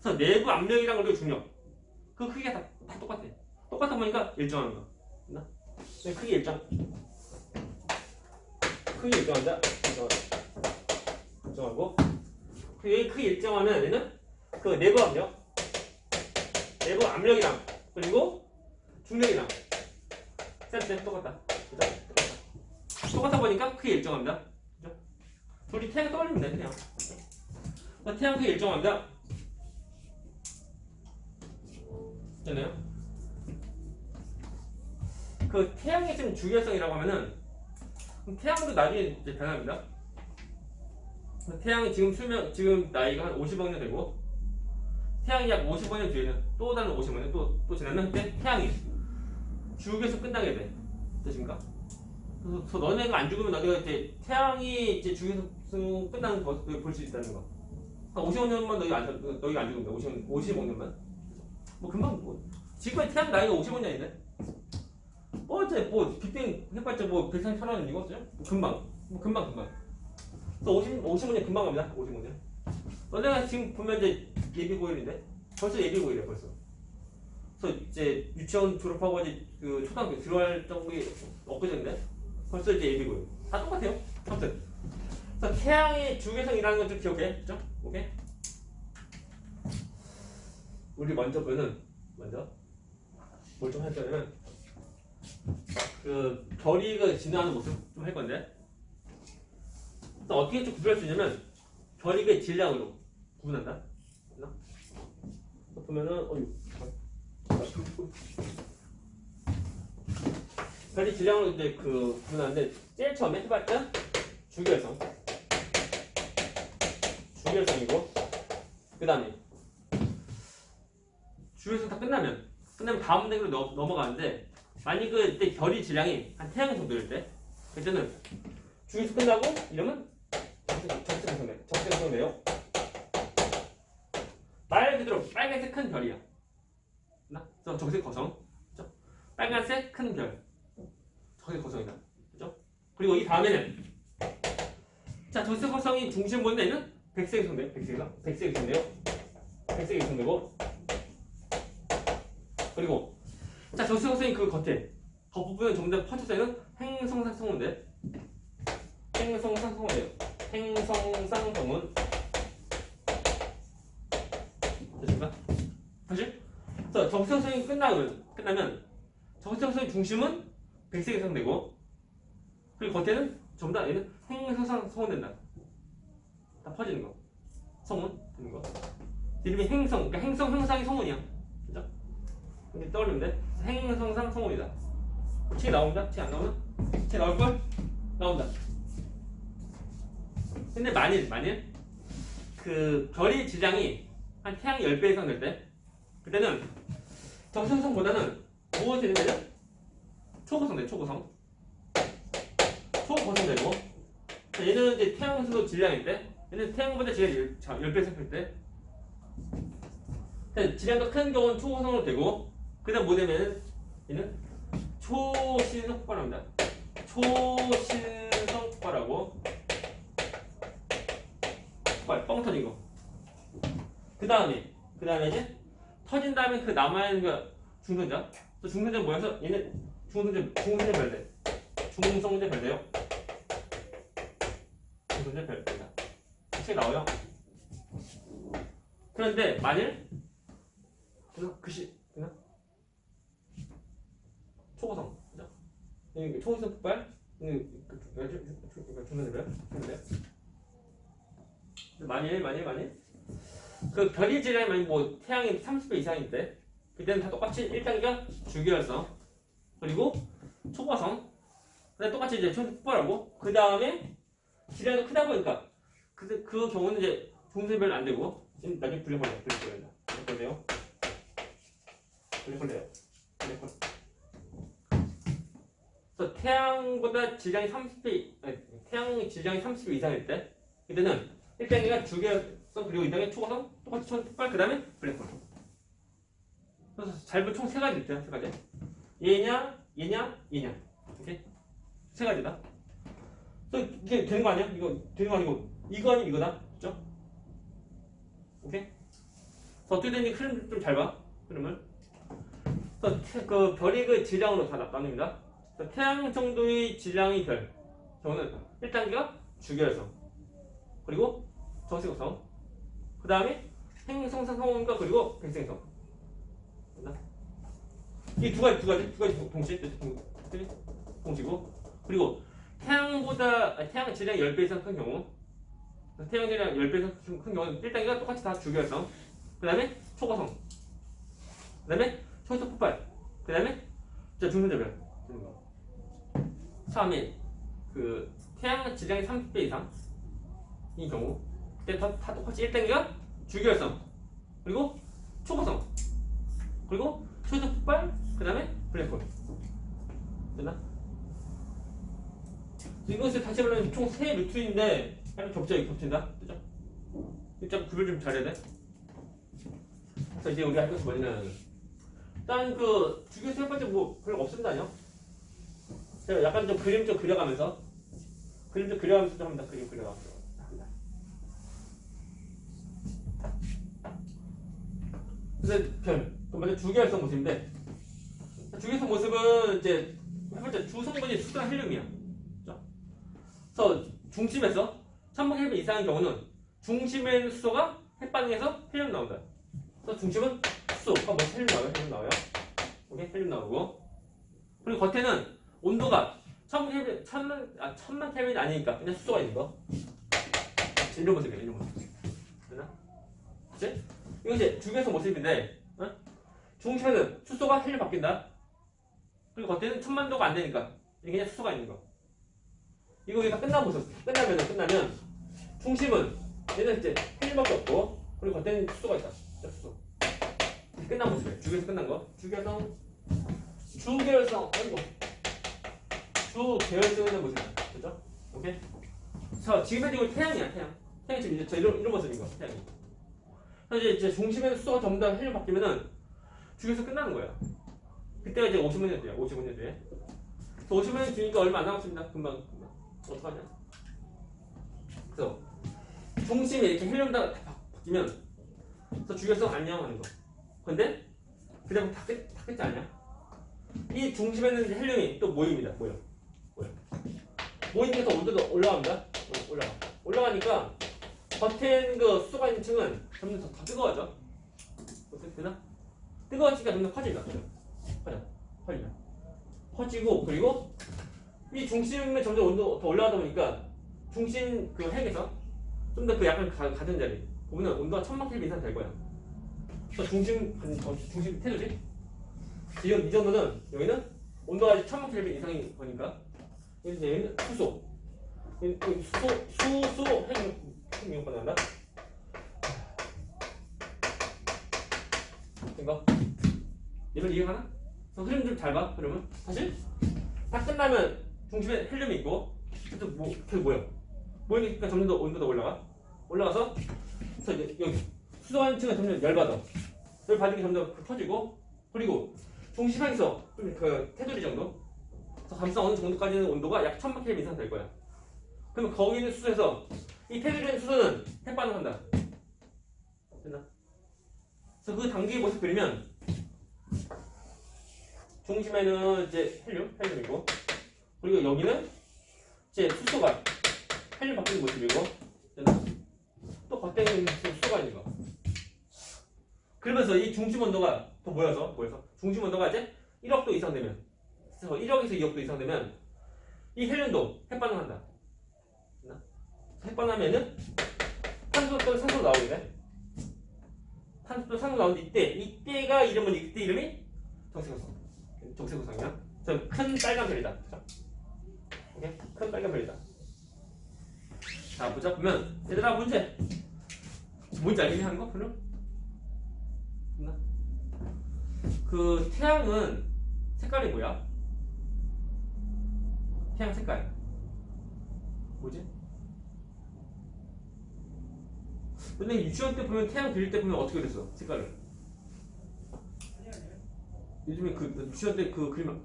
그래서 내부 압력이랑 그리고 중력. 그 크기가 다 똑같아. 똑같아 보니까 일정한 거. 됐나? 크기 일정. 크기 일정한다. 일정하고. 여기 크기 일정하면 얘는 그 내부 압력이랑 그리고 중력이랑 쌤 똑같다. 똑같아 보니까 크기 일정합니다. 그죠? 우리 태양 떠올리면 돼, 그냥. 태양 크기 일정합니다. 되나요? 그 태양의 지금 주기성이라고 하면은 태양도 나중에 이제 변합니다. 태양이 지금 나이가 한 50억 년 되고, 태양이 약 50억 년 뒤에는 또 다른 50억 년 또 지나면 그때 태양이 주기에서 끝나게 돼. 됐습니까? 그래서 너네가 안 죽으면 너네가 이제 태양이 이제 주기에서 끝나는 거 볼 수 있다는 거. 한 50억 년만 너희가 안 죽으면 돼. 50억 년만. 뭐 금방 지금까지 태양 나이가 50억 년인데. 어째 빅뱅 해봤자 130, 1000년이고, 금방. 그래서 50년 금방 갑니다. 50년. 너네가 지금 보면 이제 예비 고일인데 벌써 예비 고일이야 벌써. 그래서 이제 유치원 졸업하고 이제 그 초등학교 들어갈 정도의 엊그제인데 벌써 이제 예비 고일. 다 똑같아요. 아무튼. 그래서 태양의 주기성이라는 걸 좀 기억해, 그죠? 오케이. 우리 먼저 뭘 좀 할 거냐면 그 별이 진화하는 모습 좀 할 건데. 어떻게 좀 구별할 수 있냐면 별이 질량으로 구분한다. 보면은 별이 질량으로 이제 그 구분하는데 제일 처음에 해봤자 주기열성이고, 그 다음에 주기열성 다 끝나면 다음 단계로 넘어가는데, 만약 그때 별이 질량이 한 태양 정도일 때, 그때는 주기열성 끝나고 이러면 적색성돼요. 말 그대로 빨간색 큰 별이야. 그래서 적색 거성. 그렇죠? 빨간색 큰 별. 적색 거성이다. 그렇죠? 그리고 이 다음에는 자, 적색 거성이 중심 보는 데는 백색이 성돼요. 백색이 성되고, 그리고 자, 적색 거성이 그 겉부분은 전부 다 퍼져서 있는 행성상성운데, 행성상성운이에요. 행성상성운. 됐습니까? 다시? 그래서 적색성이 끝나면 적색성의 중심은 백색이 성되고, 그리고 겉에는 전부 다 얘는 행성상성운된다. 다 퍼지는 거. 성운 되는 거. 이름이 행성, 그러니까 형상이 성운이야. 그죠? 이렇게 떠올리면 돼. 행성상 성운이다. 책 나옵니다. 책 안 나오면? 책 나올걸? 나온다. 근데 만일 그 별의 질량이 한 태양 10배 이상 될 때, 그때는 적성성보다는 무엇이 되냐면 초고성 돼. 초고성 되고, 얘는 이제 태양에서도 질량인데, 얘는 태양보다 질량이 10배 이상 될 때, 질량 더 큰 경우는 초고성으로 되고, 그 다음 뭐 되면 얘는 초신성 폭발합니다. 초신성 폭발하고, 뻥 터진 거. 그 다음에 이제 터진 다음에 그 남아있는 거 중성자. 또 중성자 모여서 얘는 중성자 별대. 중성자 별대요. 중성자 별대다. 책에 나와요. 그런데 만일 글씨 그냥 초고성 그죠? 여기 초고성 폭발 중성자별 근데 만일 그 별이 질량이 만약 뭐 태양이 30배 이상일 때 그때는 다 똑같이 1단계가 주기율성 그리고 초과성 그다음 똑같이 이제 초고성 폭발하고 그 다음에 질량이 크다 보니까 그 경우는 이제 중성별은 안 되고 나중에 블랙홀이에요. 그래서 태양보다 질량이 30배 이상일 때 그때는 1단계가 주기율성 그리고 2단계 초고성 똑같이 초고성 폭발 그 다음에 블랙홀. 그래서 잘 보면 총 3가지 있대요. 3가지. 얘냐. 오케이? 3가지다. 그래서 이게 되는 거 아니야? 이거 되는 거 아니고 이거 아니면 이거다. 그죠? 오케이? 그래서 어떻게 되는지 흐름 좀 잘 봐. 흐름을. 그래서 그 별이 그 질량으로 다 나눕니다. 태양 정도의 질량의 별 경우는 1단계가 주기율성 그리고 정식성 그 다음에 행성상 성원과 그리고 백생성 이 두 가지 동시고 그리고 태양 질량이 10배 이상 큰 경우 태양 질량 10배 이상 큰 경우는 1단계가 똑같이 다 주기율성 그 다음에 초고성 그 다음에 초고속 폭발 그 다음에 중성자별 처음에 그 태양 질량이 30배 이상인 경우 그때 다 똑같이 1단계가 주기율성 그리고 초고성 그리고 초고속 폭발 그 다음에 블랙홀 됐나? 이것을 다시 말하면 총 3루트인데 약간 겹친다 그죠? 이거 구별 좀 잘해야 돼. 그래서 이제 우리가 할 것이 뭐냐면 일단 그 주기율 세 번째 뭐 별로 없습니다 아니요? 제가 약간 좀 그림 좀 그려가면서 좀 합니다. 그림 그려가면서 합니다. 그래서 별 먼저 주기율성 모습인데 주기율성 모습은 이제 첫 번째 주성분이 수소랑 헬륨이야. 그래서 중심에서 1000번 헬륨 이상인 경우는 중심에 있는 수소가 핵반응해서 헬륨 나온다. 그래서 중심은 수소가 뭐 헬륨 나와요. 오케이 헬륨 나오고 그리고 겉에는 온도가 1000만 켈빈이 아니니까 그냥 수소가 있는 거. 이런 모습이야, 이런 모습. 되나? 그치? 이건 이제 주기율성 모습인데, 중심에는 수소가 헬륨 바뀐다. 그리고 겉에는 1000만도가 안 되니까 이게 그냥 수소가 있는 거. 이거 우리가 끝나면 중심은 얘는 이제 헬륨밖에 없고 그리고 겉에는 수소가 있다. 수소. 끝난 모습이에요. 주기율성 끝난 거. 주기율성 아이고. 주계열성의 모습이야. 그죠? 오케이? 자, 지금 현재 태양이야, 태양이 지금 이제 이런 모습인 거, 태양이. 그래서 이제 중심에서 수소가 전부 다 헬륨 바뀌면은 주기율성 끝나는 거야. 그때가 이제 55년 뒤야, 55년 뒤에. 55년 뒤니까 얼마 안 남았습니다. 금방. 어떡하냐? 그래서 중심에 이렇게 헬륨 다 바뀌면 그래서 주기율성 안녕하는 거. 근데 그냥 다 끝지 않냐? 이 중심에는 헬륨이 또 모입니다. 모이면서 온도도 올라갑니다. 올라가니까 겉에 그 수소가 있는 층은 점점 더 뜨거워져. 어떻게 되나? 뜨거워지니까 점점 퍼진다. 퍼지고 그리고 이 중심에 점점 온도 더 올라가다 보니까 중심 그 핵에서 좀 더 그 약간 가든 자리 보면 온도가 1000만 켈빈 이상 될 거야. 그래서 중심 테두리 이 정도는 여기는 온도가 1000만 켈빈 이상인 거니까 얘는 수소 핵미용과 나온다. 이거 얘를 이해하나? 흐름 좀 잘 봐. 그러면 사실 다 끝나면 중심에 헬륨이 있고 계속 모이니까 점점 더 온도가 올라가서 그래서 이제 여기 수소한 층은 점점 열받아. 열 받은 게 점점 퍼지고 그리고 중심에서 좀 그 테두리 정도 감상 어느 정도까지는 온도가 약 1000만 켈빈 이상 될 거야. 그러면 거기 있는 수소에서 이 테두리에 있는 수소는 핵반응한다. 됐나? 그래서 그 단계의 모습 그리면 중심에는 이제 헬륨이고, 그리고 여기는 이제 수소가 헬륨 바뀌는 모습이고, 또 겉에 있는 수소가 있는 거. 그러면서 이 중심 온도가 더 모여서 중심 온도가 이제 1억도 이상 되면, 그래서 1억에서 2억도 이상 되면 이 헬륨도 핵반응한다. 핵반응하면은 탄소 또는 산소로 나오게 돼. 탄소 또는 산소로 나오는데 이때가 이때 이름이 정세구성이야. 큰 빨간 별이다. 오케이? 큰 빨간 별이다. 자, 보자. 보면 얘들아 문제. 뭔지 알겠니 하는 거? 별로? 그 태양은 색깔이 뭐야? 태양 색깔 뭐지? 근데 유치원 때 보면 태양 그릴 때 보면 어떻게 그렸어? 색깔을 요즘에 그 유치원 때 그 그림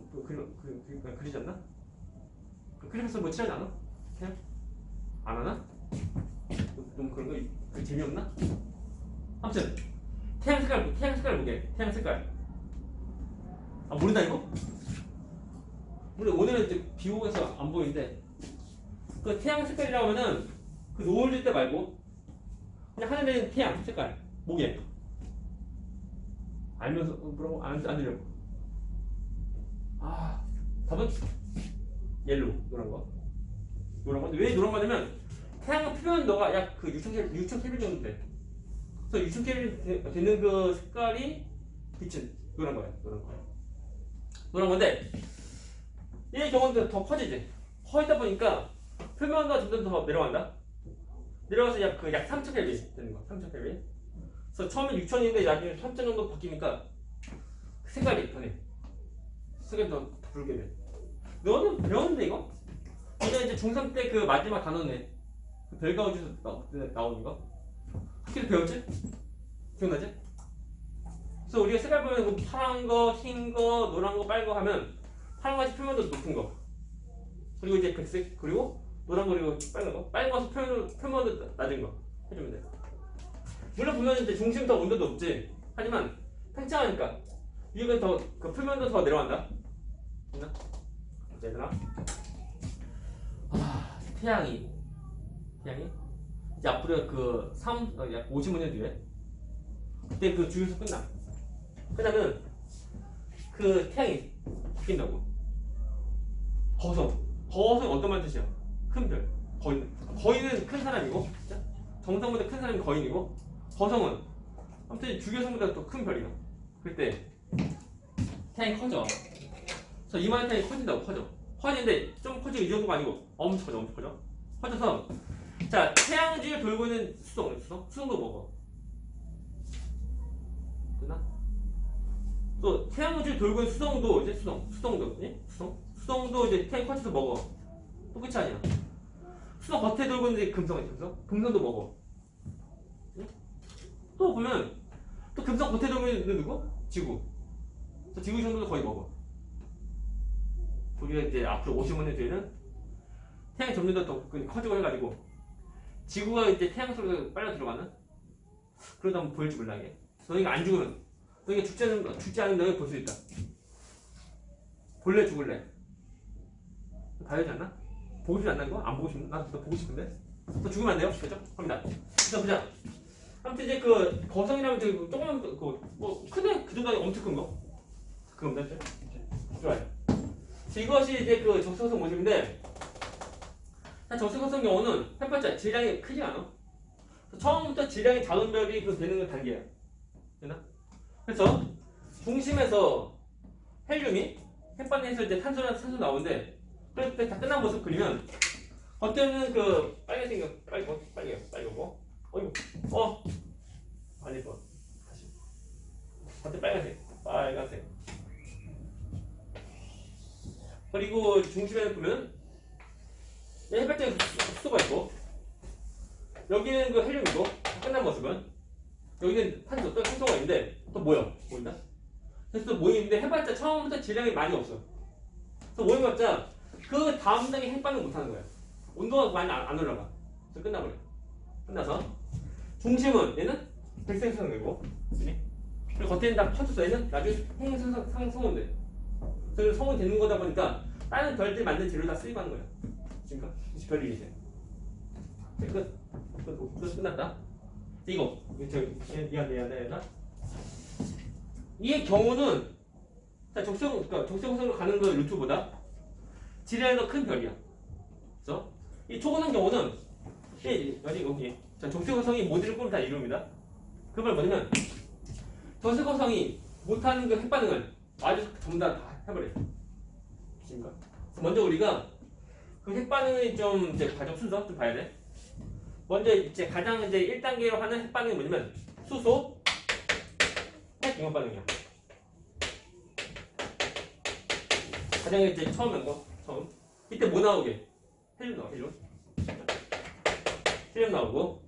그리지 않나? 그 그림에서 뭐 칠하지 않아? 태양? 안 하나? 좀 그런 거 그 재미없나? 아무튼 태양 색깔 보게. 태양 색깔. 아 모른다 이거? 오늘은 이제 비 오고 해서 안 보이는데 그 태양 색깔이라고 하면은 그 노을질 때 말고 그냥 하늘에 있는 태양 색깔 뭐게? 알면서 뭐라고 안 들려. 아 답은 옐로우 노란 거. 왜 노란 거냐면 태양 표면도가 약 그 6,000 켈빈 정도 돼. 그래서 6,000 켈빈 되는 그 색깔이 빛은 노란 거야. 노란 건데 이 경우는 더 커지지. 커지다 보니까 표면도가 점점 더 내려간다. 내려가서 약 3,000 켈빈 되는 거야. 3,000 켈빈. 그래서 처음에 6,000인데 나중에 3,000 정도 바뀌니까 색깔이 변해. 색깔이 더 붉게 돼. 너는 배웠는데 이거? 이게 이제 중3 때 그 마지막 단어네. 그 별가우주에서 나오는 거. 학교에서 배웠지? 기억나지? 그래서 우리가 색깔 보면 뭐 파란 거, 흰 거, 노란 거, 빨간 거 하면 파란 것이 표면도 높은 거. 그리고 이제 백색, 그리고 노란 거, 그리고 빨간 거. 빨간 것은 표면도 낮은 거. 해주면 돼. 물론 보면 이제 중심 더 온도도 높지. 하지만 팽창하니까 위에는 더, 그 표면도 더 내려간다. 됐나? 얘들아. 태양이 이제 앞으로 약 50년 뒤에 그때 그 주유소 끝나면 그 태양이 바뀐다고. 거성이 어떤 말 뜻이야? 큰 별. 거인은 큰 사람이고 정성보다 큰 사람이 거인이고 거성은 아무튼 주교성보다 더 큰 별이야. 그때 태양이 커져. 그래서 이만한 태양이 커진다고. 커지는데 좀 커지고 이 정도가 아니고 엄청 커져. 커져서 자 태양주에 돌고 있는 수성도 먹어. 됐나? 또 태양주에 돌고 있는 수성도 이제 수성도 이제 태양이 커져서 먹어. 또 끝이 아니야. 수성 겉에 돌고 있는 금성이 있어. 금성도 먹어. 응? 또 보면 또 금성 겉에 돌고 있는 누구? 지구. 그래서 지구 정도도 거의 먹어. 우리가 이제 앞으로 50년 뒤에는 태양이 점점 더 커지고 해가지고 지구가 이제 태양 속으로 빨려 들어가는 그러다 한번 보일지 몰라 이게. 너희가 안 죽으면 너희가 죽지 않으면 너희가 볼 수 있다. 볼래 죽을래? 봐야 되지 않나? 보고 싶지 않나 이거? 안 보고 싶나? 나도 보고 싶은데? 또 죽으면 안 돼요? 그죠? 갑니다. 일단 보자. 아무튼 이제 그 거성이라면 되게 조그만 뭐 크네 그 정도 엄청 큰 거. 그겁니다. 좋아요. 이것이 이제 그 적성성 모습인데 적성성 경우는 햇볕자 질량이 크지 않아. 처음부터 질량이 작은 별이 그 되는 단계야. 되나? 그래서 중심에서 헬륨이 햇반에서 이제 탄소랑 산소 나오는데 그때 다 끝난 모습 그리면 겉에는 그 빨간색 빨갛고 아니 뭐 다시 겉에 빨간색 그리고 중심에 보면 햇볕에 수소가 있고 여기는 그 헬륨이고 끝난 모습은 여기는 탄소 또 산소가 있는데 또 보인다? 그래서 또 모이는데 해봤자 처음부터 질량이 많이 없어. 그래서 모여봤자 그 다음 단계 핵반응 못하는 거야. 온도가 많이 안 올라가. 그래서 끝나버려. 끝나서 중심은 얘는 백색상이고 그리고 겉에는 다 퍼져서 얘는 나중에 행상성은 돼. 그 성분이 되는 거다 보니까 다른 별들이 만든 재료 다 쓰이고 하는 거야. 지금까 별이 이제 끝 끝났다. 이거 이해나? 이 경우는 자 적색호성으로 가는 그 루트보다 질량이 더 큰 별이야. 그래서 이 초고성 경우는 여기 자 적색호성이 모듈 꼴을 다 이룹니다. 그 말 뭐냐면 적색호성이 못하는 그 핵반응을 아주 전부 다 해버려. 지금까 먼저 우리가 그 핵반응의 좀 이제 과정 순서 좀 봐야 돼. 먼저 이제 가장 이제 1단계로 하는 핵반응이 뭐냐면 수소 핵융합 반응이야. 가장 이제 처음 한 거, 처음. 이때 뭐 나오게? 헬륨 나와, 헬륨 나오고.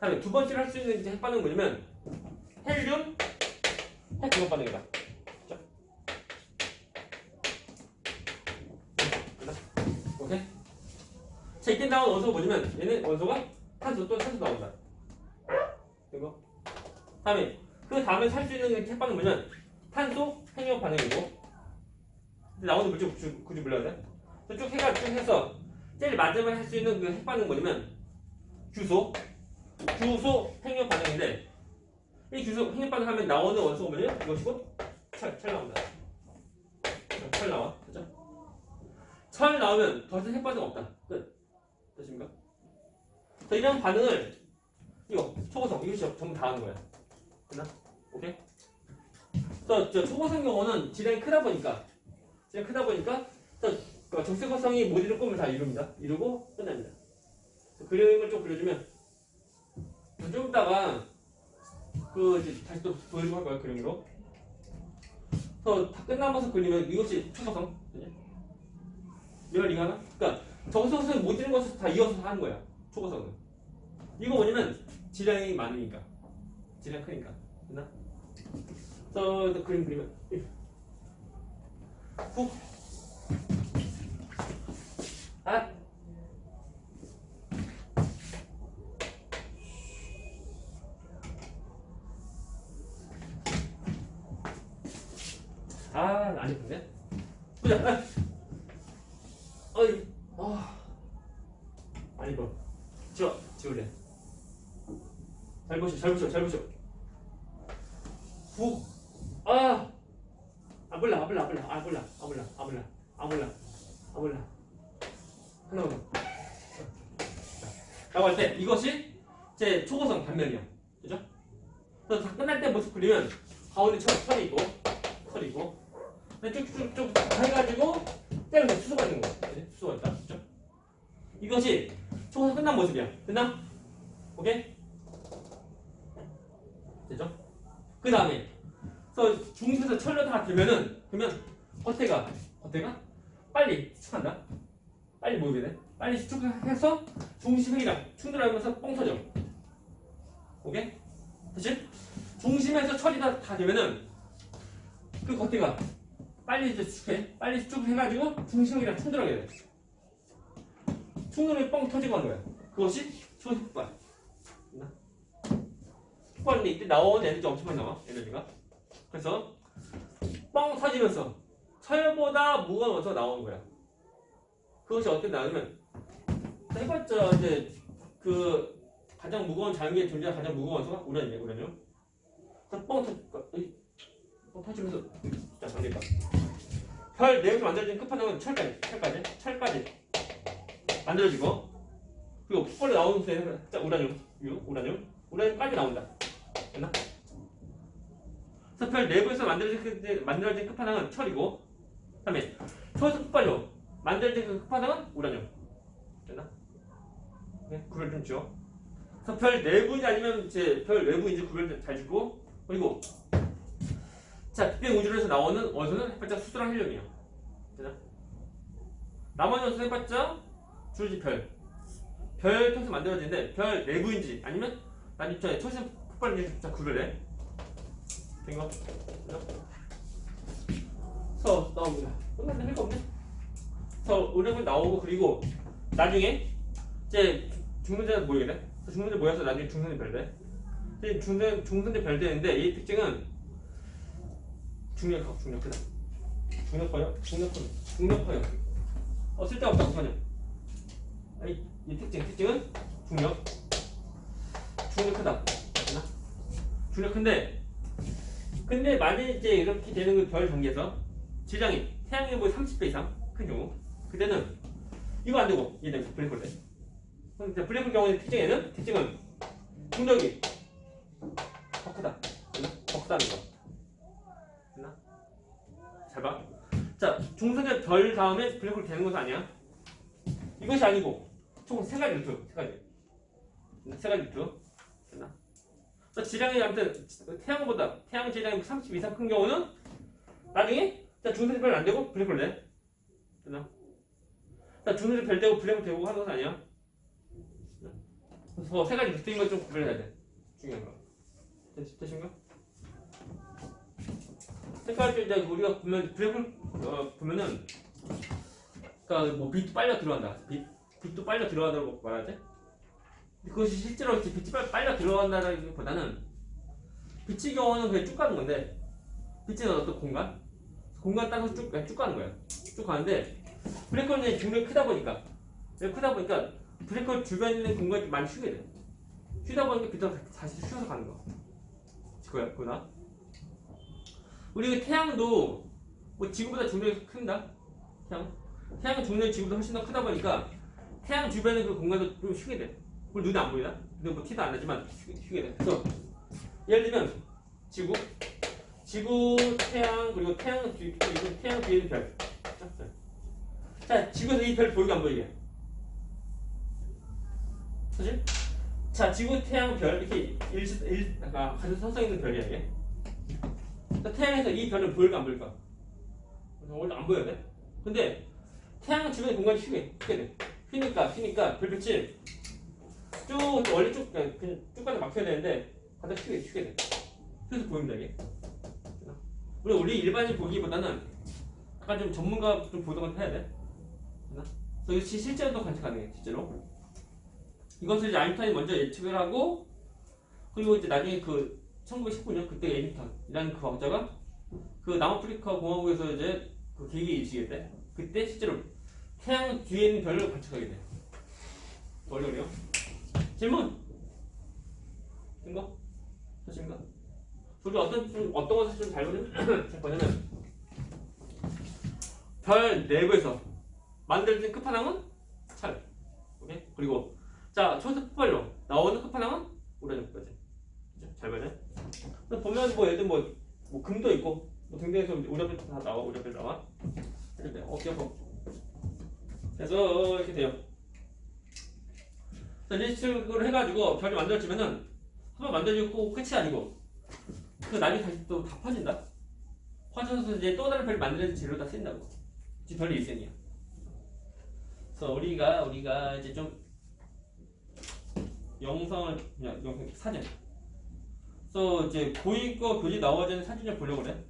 다음에 두 번째로 할 수 있는 이제 핵반응은 뭐냐면 헬륨 핵융합 반응이다. 자, 오케이? 자, 이때 나온 원소가 뭐냐면 얘는 원소가 탄소 또는 산소 나온다. 이거. 다음에 그 다음에 살 수 있는 핵반응은 뭐냐면 탄소 핵융합 반응이고. 나오는 물질 굳이 몰라야 돼? 쭉 해서 제일 마지막에 할 수 있는 그 핵반응은 뭐냐면 규소 핵융합 반응인데 이 규소 핵융합 반응 하면 나오는 원소가 뭐냐면 이것이고 철 나온다. 철 나와. 그죠? 철 나오면 더 이상 핵반응 없다. 끝. 됐습니까? 자, 이런 반응을 이거 초고성 이것이 전부 다 하는 거야. 됐나? 오케이? 저 초고성 경우는 질량이 크다 보니까 적색호성이 모듈 꼴을 다 이룹니다. 이루고 끝납니다. 그림을 좀 그려주면 좀 이따가 그 이제 다시 또 보여주고 할 거야 그림으로. 다 끝난 모습 그리면 이것이 초고성. 내가 이거 하나? 그러니까 적색호성이 모듈 것을 다 이어서 하는 거야. 초고성은. 이거 뭐냐면 질량이 많으니까. 질량 크니까. 됐나? 그림 그리면 훅. 안 예쁜데? 보자. 안 예뻐. 지울래. 잘 보시오. 훅. 몰라. 하나. 라고 할 때 이것이 제 초고성 단면이야. 그죠? 그래서 다 끝날 때 모습 그리면 가운데 철이 있고 쭉쭉쭉 해가지고 때려서 수소가 있는 거야. 수소가 있다. 그죠? 이것이 초고성 끝난 모습이야. 됐나? 오케이? 됐죠? 그 다음에 중심에서 철로 다 되면은 그러면 겉에가 빨리 수축한다. 빨리 모이게 돼. 빨리 수축해서 중심이랑 충돌하면서 뻥 터져. 오케이? 다시 중심에서 철이 다 되면은 그 겉에가 빨리 이제 수축해. 빨리 수축해가지고 중심이랑 충돌하게 돼. 충돌이 뻥 터지고 하는 거야. 그것이 초핵발. 핵발인데 이때 나오는 에너지 엄청 많이 나와. 에너지가. 그래서 뻥 터지면서 철보다 무거운 원소가 나오는 거야. 그것이 어떻게 나오냐면 해봤자 이제 그 가장 무거운 자연계에 존재하는 가장 무거운 원소가 우라늄. 뻥 터지면서 진짜 장기가 별 내부에서 만들어진 끝판왕은 철까지 만들어지고 그리고 풋볼에 나오는 데는 우라늄까지 나온다. 됐나? 그래서 별 내부에서 만들어진 끝판왕은 철이고 그다음에 초에서 풋발로 만들어진 그 끝판왕은 우라늄. 됐나? 네, 구별 좀 지어. 그래서 별 내부인지 아니면 별 외부인지 구별 잘 짓고 그리고 자, 빅뱅 우주론에서 나오는 원소는 해봤자 수소랑 헬륨이야. 됐나? 나머지 원소는 해봤자 주로지 별 통해서 만들어지는데 별 내부인지 아니면 나중에 초에서 폭발인지 자 구별해. 된거? 나옵니다. 끝났네. 할 거 없네. 우량은 나오고 그리고 나중에 이제 중성자가 모이게 돼. 중성자 모여서 나중에 중성자 별돼. 중성자 별되는데 이 특징은 중력하고 중력하다. 중력파형. 쓸데없다 못하냐. 이 특징은 중력 크다. 중력 근데 만약에 이제 이렇게 되는 그 별 전개에서 질량이 태양의 뭐 30배 이상 큰 경우, 그때는 이거 안 되고 얘는 블랙홀 때. 블랙홀 경우의 특징은 중력이 더 크다. 더 크다는 거. 됐나? 잘 봐. 자, 중성의 별 다음에 블랙홀이 되는 것은 아니야. 이것이 아니고 총 세 가지 루트. 세 가지 루트. 됐나? 질량이 아무튼 태양 질량이 30 이상 큰 경우는 나중에 중성의 별이 안 되고 블랙홀 돼. 됐나? 중성의 별 되고 블랙홀 되고 하는 것은 아니야. 그래서 세 가지 루트인 걸 좀 구별해야 돼. 중요한 거. 되신가? 세 가지 이제 우리가 보면 블랙홀 보면은 그러니까 뭐 빛도 빨려 들어간다. 빛도 빨려 들어간다고 말하지? 그것이 실제로 빛이 빨려 들어간다기보다는 빛의 경우는 그냥 쭉 가는 건데, 빛은 어떤 공간 따라서 쭉 가는 거야. 쭉 가는데 블랙홀은 중력이 크다 보니까 블랙홀 주변에 있는 공간이 많이 쉬게 돼. 쉬다 보니까 빛도 다시 쉬어서 가는 거. 그거나 우리 태양도 뭐 지구보다 중력이 큰다. 태양은 중력이 지구보다 훨씬 더 크다 보니까 태양 주변의 그 공간도 좀 쉬게 돼. 물론 눈에 안 보이나? 근데 뭐 티도 안 나지만 쉬게 돼. 그래서 예를 들면 지구, 태양, 그리고 태양 뒤에 있는 별. 자, 지구에서 이 별 보이게 안 보이게? 사실? 자, 지구, 태양, 별 이렇게 같은 선성 있는 별이야 이게. 태양에서 이 별은 보일까 안 보일까? 원래 안 보여야 돼. 근데 태양 주변의 공간이 쉬게 돼. 휘니까 별빛이 원래 쭉 가서 막혀야 되는데 가다 쉬게 돼. 그래서 보입니다 이게. 우리 일반인 보기보다는 약간 좀 전문가 좀 보던 걸 해야 돼. 그래서 실제로도 관측 가능해. 실제로. 이것을 이제 아인슈타인이 먼저 예측을 하고, 그리고 이제 나중에 1919년 그때 에디턴이라는 그 과학자가 그 남아프리카 공화국에서 이제 그 계기 일식일 때, 그때 실제로 태양 뒤에 있는 별을 관측하게 돼. 어려워요? 질문? 된 거? 하신가? 우리 어떤 것을 좀 잘 보냐면 별 내부에서 만들어진 끝판왕은 철. 오케이? 그리고 자, 초속 폭발로 나오는 끝판왕은 우라늄까지. 잘 봐야 돼. 보면 뭐 예를 들면 뭐 금도 있고 뭐 등등해서 우라늄 다 나와. 이렇게 기억하고. 그래서 이렇게 돼요. 이런 식으로 해가지고 별이 만들어지면은 한번 만들어지고 끝이 아니고 그 나중에 다시 또 다 퍼진다. 퍼져서 이제 또 다른 별이 만들어진 재료를 다 쓰인다고. 이제 별이 일생이야. 그래서 우리가 이제 좀 영상 사진. 그래서 이제 고익과 교재 나와지는 사진 좀 보려고 그래.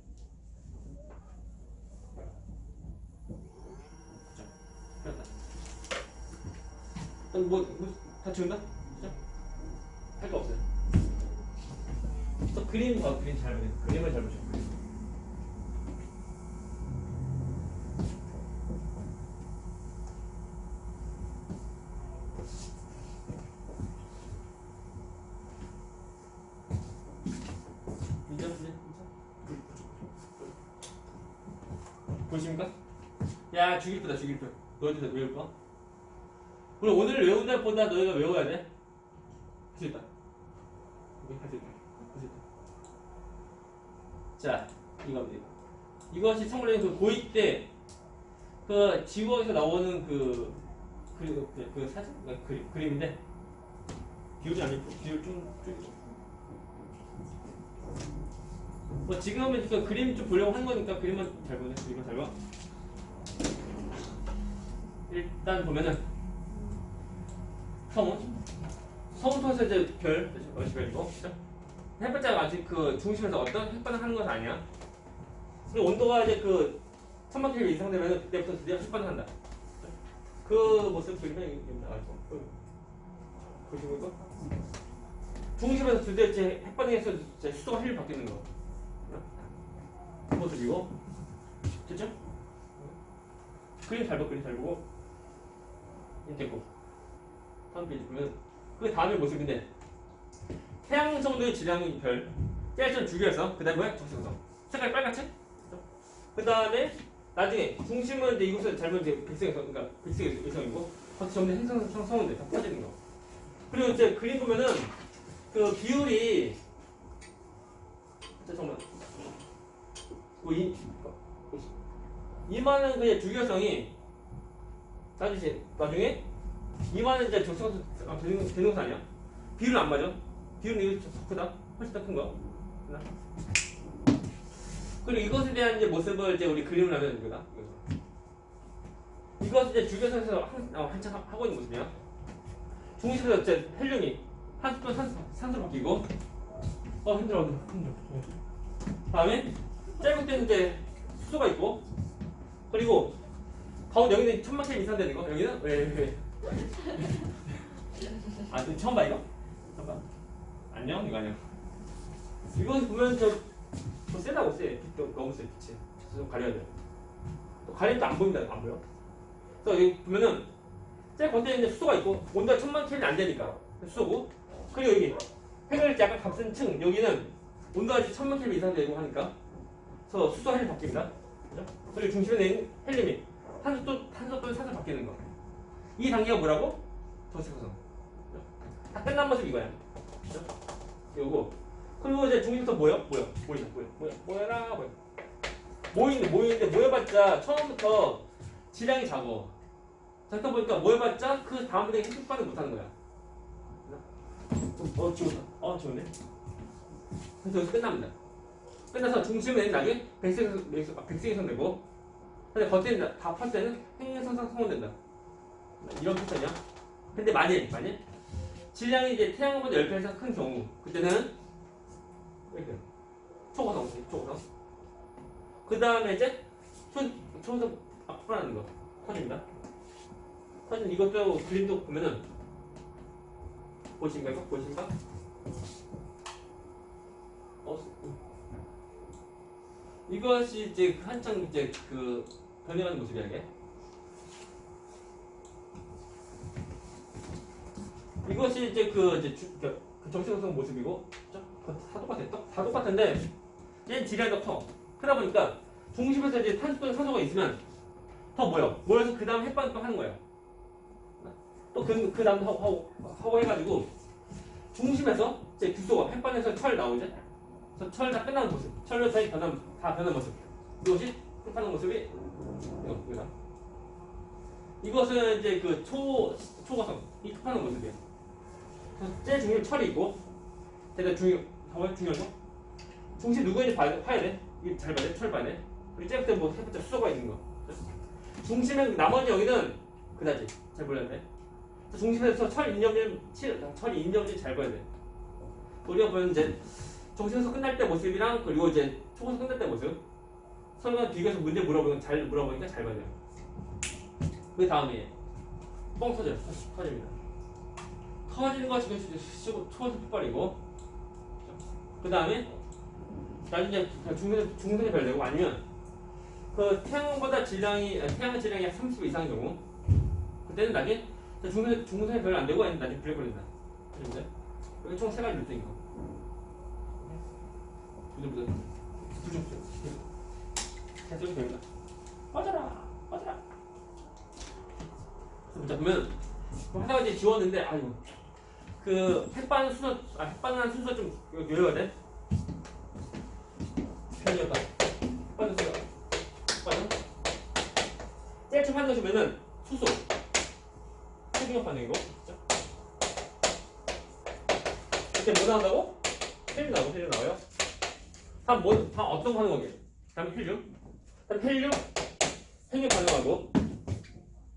자, 다 지운다? 할 거 없어요. 또 그림 잘 보세요. 그림을 잘 보시고. 보십니까? 야, 죽일쁘다. 너희들 외울 거? 그럼 오늘 외운다 보다 너희가 외워야 돼. 할 수 있다. 할 수 있다. 자, 이겁니다. 이것이 성물의 그 고익 때 그 지구에서 나오는 그 사진, 그림인데 비율이 아니고 비율 좀 뭐 지금은 그 그림 좀 보려고 한 거니까 그림만 잘 보네. 그림만 잘 봐. 일단 보면은 성운 통해서 이제 별이고, 그죠? 햇볕자가 아직 그 중심에서 어떤 햇반을 하는 것은 아니야. 그리고 온도가 이제 그 1000kel 이상 되면 그때부터 드디어 햇반을 한다. 그 모습 그리면 여기 나와있고. 보시고 중심에서 드디어 이제 햇반에서 이제 수소가 헬로 바뀌는 거. 그 모습이고, 됐죠? 그림 잘 보고 이렇게 됐고 다음 페이지 보면 그 다음의 모습인데 태양 정도의 질량의 별 깨알처럼 주기해서 그 다음에 뭐야? 적색성 색깔 빨갛지? 그 다음에 나중에 중심은 이제 이곳을 잘못 이제 백색에서 그러니까 백색의 의성이고 겉이 전부 행성성인데 다 퍼지는 거. 그리고 이제 그림 보면은 그 비율이 잠깐만 이만은 그냥 주기성이 나중에 이만은 이제 대명사 아니야? 비율은 안 맞아. 비율은 이거 더 크다. 훨씬 더 큰 거. 그리고 이것에 대한 이제 모습을 이제 우리 그림을 하면 됩니다. 이것은 이제 주기성에서 한참 하고 있는 모습이야. 중심에서 이제 헬륨이 산소로 바뀌고 힘들어. 다음에 짧은 때는 이제 수소가 있고 그리고 가운데 여기는 1000만 켈빈 이상 되는 거 여기는 왜? 아 처음 봐 이거? 처음 봐? 안녕 이거 아니야. 이거 보면 더 세다고 세. 빛도 너무 세 빛이. 좀 가려야 돼. 또 가리니까 안 보인다 안 보여? 그래서 여기 보면은 제일 겉에 이제 수소가 있고 온도가 1000만 켈빈 안 되니까 수소고 그리고 여기 핵을 약간 값은 층 여기는 온도가 1000만 켈빈 이상 되고 하니까 그래서 수소 헬륨 바뀝니다. 그죠? 그리고 중심에 있는 헬륨이 탄소 또는 산소 바뀌는 거. 이 단계가 뭐라고? 저식성. 다 끝난 모습 이거야. 그죠? 요거. 그리고 이제 중심부터 모여라. 모이는데 모여봤자 처음부터 질량이 작어. 잠깐 보니까 모여봤자 그 다음부터 핵폭발을 못하는 거야. 지웠네. 그래서 여기서 끝납니다. 끝나서 중심은 나중에 백색이성 되고 근데 겉에는 다 펄 때는 행성상 성원된다. 이런 패턴이야. 근데 만일 질량이 이제 태양보다 10배 이상 큰 경우 그때는 이렇게 초고성. 그 다음에 이제 초고성 폭발하는 거 터집니다. 터진 이것도 그림도 보면은 보이십니까? 이것이 이제 한창 이제 그 변해가는 모습이야 이게. 이것이 이제 그 정신성 모습이고, 다 똑같은데 얘는 질량이 더 커. 크다 보니까 중심에서 이제 탄소 또는 산소가 있으면 더 모여서 그 다음 핵반응 또 하는 거야. 또 그 다음 하고 해가지고 중심에서 이제 규소가 핵반응에서 철 나오죠. 그래서 철 다 끝나는 모습, 철로 다시 다 변한 모습. 이것이 흡하는 모습이 이거다. 이것은 이제 그 초고성 이 흡하는 모습이야. 제일 중요한 철이 있고, 대단 중요한 거. 중심 누구인지 봐야 돼. 이거 잘 봐야 돼. 철 봐야 돼. 그리고 쟤부터 뭐 해봤자 수소가 있는 거. 중심에 나머지 여기는 그다지 잘 보여야 돼. 중심에서 철 인접지 잘 봐야 돼. 우리가 보는 이제 정신에서 끝날 때 모습이랑 그리고 이제 초고에서 끝날 때 모습. 서로가 비교해서 문제 물어보니까 잘 봐야 돼요. 그 다음에 뻥 터집니다. 터지는 것이 초고에서 폭발이고, 그 다음에 나중에 중성이 발되고 아니면 그 태양의 질량이 약 30배 이상인 경우 그때는 나중에 중성이 별로 안 되고 아니면 나중에 블랙홀이 된다. 여기 총 3가지 루트인 거. 부족해. 잘 써도 됩니다. 꺼져라. 자 보면 하다가 이제 지웠는데 그 핵반응한 순서 좀 외워야 돼. 편이었다. 핵반응. 제일 처음 하는 것이 뭐냐면 수소. 핵융합 반응이고. 이때 뭐 나온다고? 헬륨 나와요. 다음 어떤 거 하는 거게? 다음 헬륨. 핵융합 반응하고.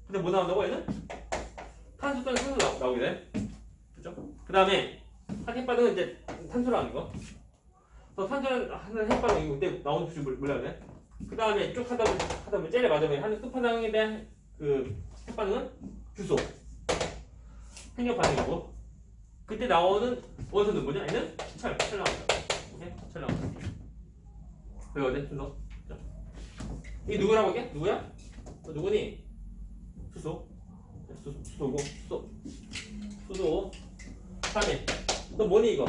근데 뭐 나온다고 얘는? 탄소 또는 산소 나오게 돼. 그죠? 그 다음에 핵 반응은 이제 탄소로 하는 거. 또 탄소는 하는 핵 반응이고 그때 나오는 수를 몰라야 돼. 그 다음에 쭉 하다 보면 제일 마지막에 하는 끝판왕에 대한 그 핵 반응은 규소. 핵융합 반응이고. 그때 나오는 원소는 뭐냐? 얘는 철 나옵니다. 오케이? 철 나옵니다. 외워야 돼? 이 누구라고 이게? 누구야? 너 누구니? 수소고 수소 3에 너 뭐니 이거?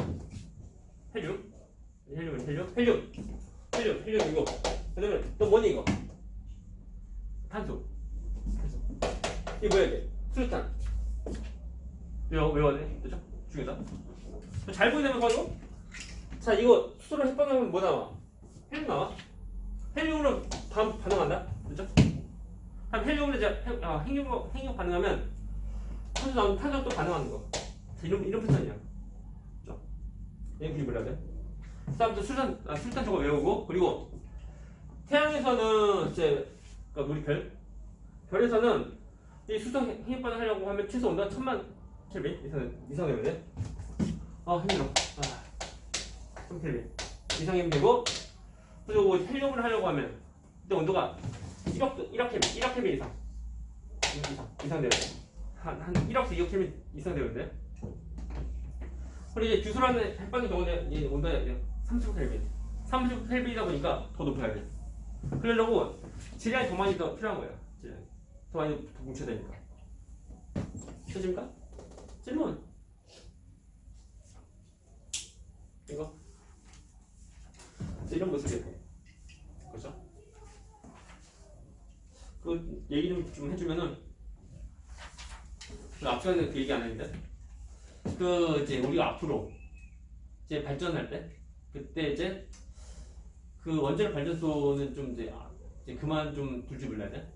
헬륨 이거. 그다음에 너 뭐니 이거? 탄소. 이게 뭐야 이게? 수류탄. 외워야 돼? 그죠? 중요하다. 잘 보이려면 가지고. 자 이거 수소를 핵반응하면 뭐 나와? 헬륨 나와. 헬륨으로 반응한다. 그죠? 그럼 헬륨으로 이제 핵융 반응하면 탄소 또 반응하는 거. 자, 이런 패턴이야. 그죠? 얘 굳이 몰라야 돼. 다음부터 수류탄 저거 외우고, 그리고 태양에서는 이제 그러니까 우리 별에서는 이 수소 핵융 반응하려고 하면 최소 온도가 1000만 켈빈 이상 되면 돼. 힘들어. 1000켈빈 이상이면 되고, 그리고 헬륨을 하려고 하면 그때 온도가 1억 켈빈 이상 되면 돼. 한 1억에서 2억 켈빈 이상 되면 돼. 그리고 이제 규소라는 핵반응 경우는 이 온도가 30켈빈이다 보니까 더 높여야 돼. 그러려고 질량이 더 많이 더 필요한 거야. 질량이 더 많이 더 뭉쳐야 되니까. 되십니까? 질문. 이거 이런 모습이에요. 그렇죠? 그 얘기 좀 해주면은 그 앞서는 그 얘기 안 했는데 그 이제 우리가 앞으로 이제 발전할 때 그때 이제 그 원자력 발전소는 좀 이제 그만 좀 둘 줄 몰라야 돼.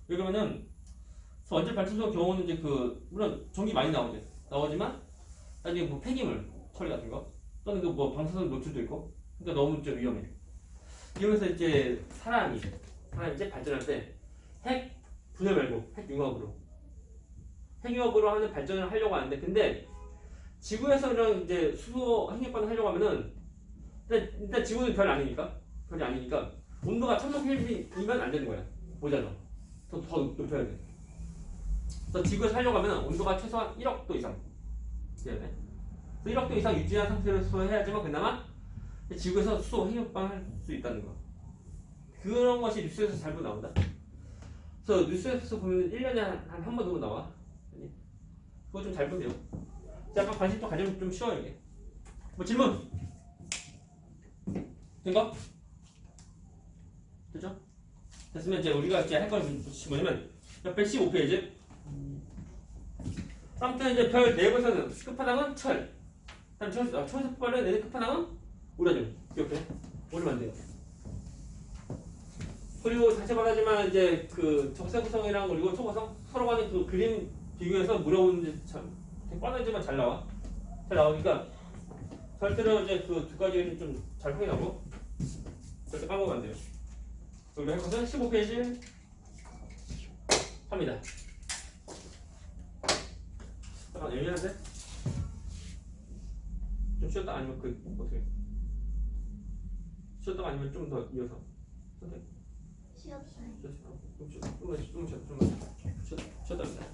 왜 그러면은 원자력 발전소 경우는 이제 그 물론 전기 많이 나오지만 나중에 뭐 폐기물 처리 같은 거 또는 그 뭐 방사선 노출도 있고 그러니까 너무 좀 위험해. 이러면서 이제 사람이 이제 발전할 때 핵 분해 말고 핵융합으로 하는 발전을 하려고 하는데, 근데 지구에서 이런 이제 수소 핵융합 반응 하려고 하면은 일단 지구는 별이 아니니까 온도가 1000만 켈빈이면 안 되는 거야. 모자라. 더 높여야 돼. 그래서 지구에서 하려고 하면 온도가 최소한 1억도 이상 돼야 돼. 1억도 이상 유지한 상태로서 해야지만 그나마 지구에서 수소 핵융합 반응을 할 수 있다는 거. 그런 것이 뉴스에서 잘못 나온다. 그래서 뉴스에서 보면 1년에 한 번 정도 나와. 그거 좀 잘 보세요. 약간 관심 또 가지면 좀 쉬워요 이게. 뭐 질문? 된가? 됐죠? 됐으면 이제 우리가 이제 할 건 뭐냐면 옆에 15페이지. 아무튼 이제 별 내부에서는 끝판왕은 철. 다음 철에서 폭발은 내는 끝판왕은 우라늄. 기억해? 오르면 안 돼요. 그리고 다시 말하지만 이제 그 적색구성이랑 그리고 초고성 서로 간의 그 그림 비교해서 물어보는지 참 뻔하지만 잘 나오니까 절대로 이제 그 두 가지를 좀 잘 확인하고 절대 까먹으면 안 돼요. 우리가 할 것은 15페이지 합니다. 잠깐 예민한데? 좀 쉬었다 아니면 그 어떻게? 쉬었다가 아니면 좀 더 이어서 선택? 쉬었어요. 쉬었다. 좀 쉬었다.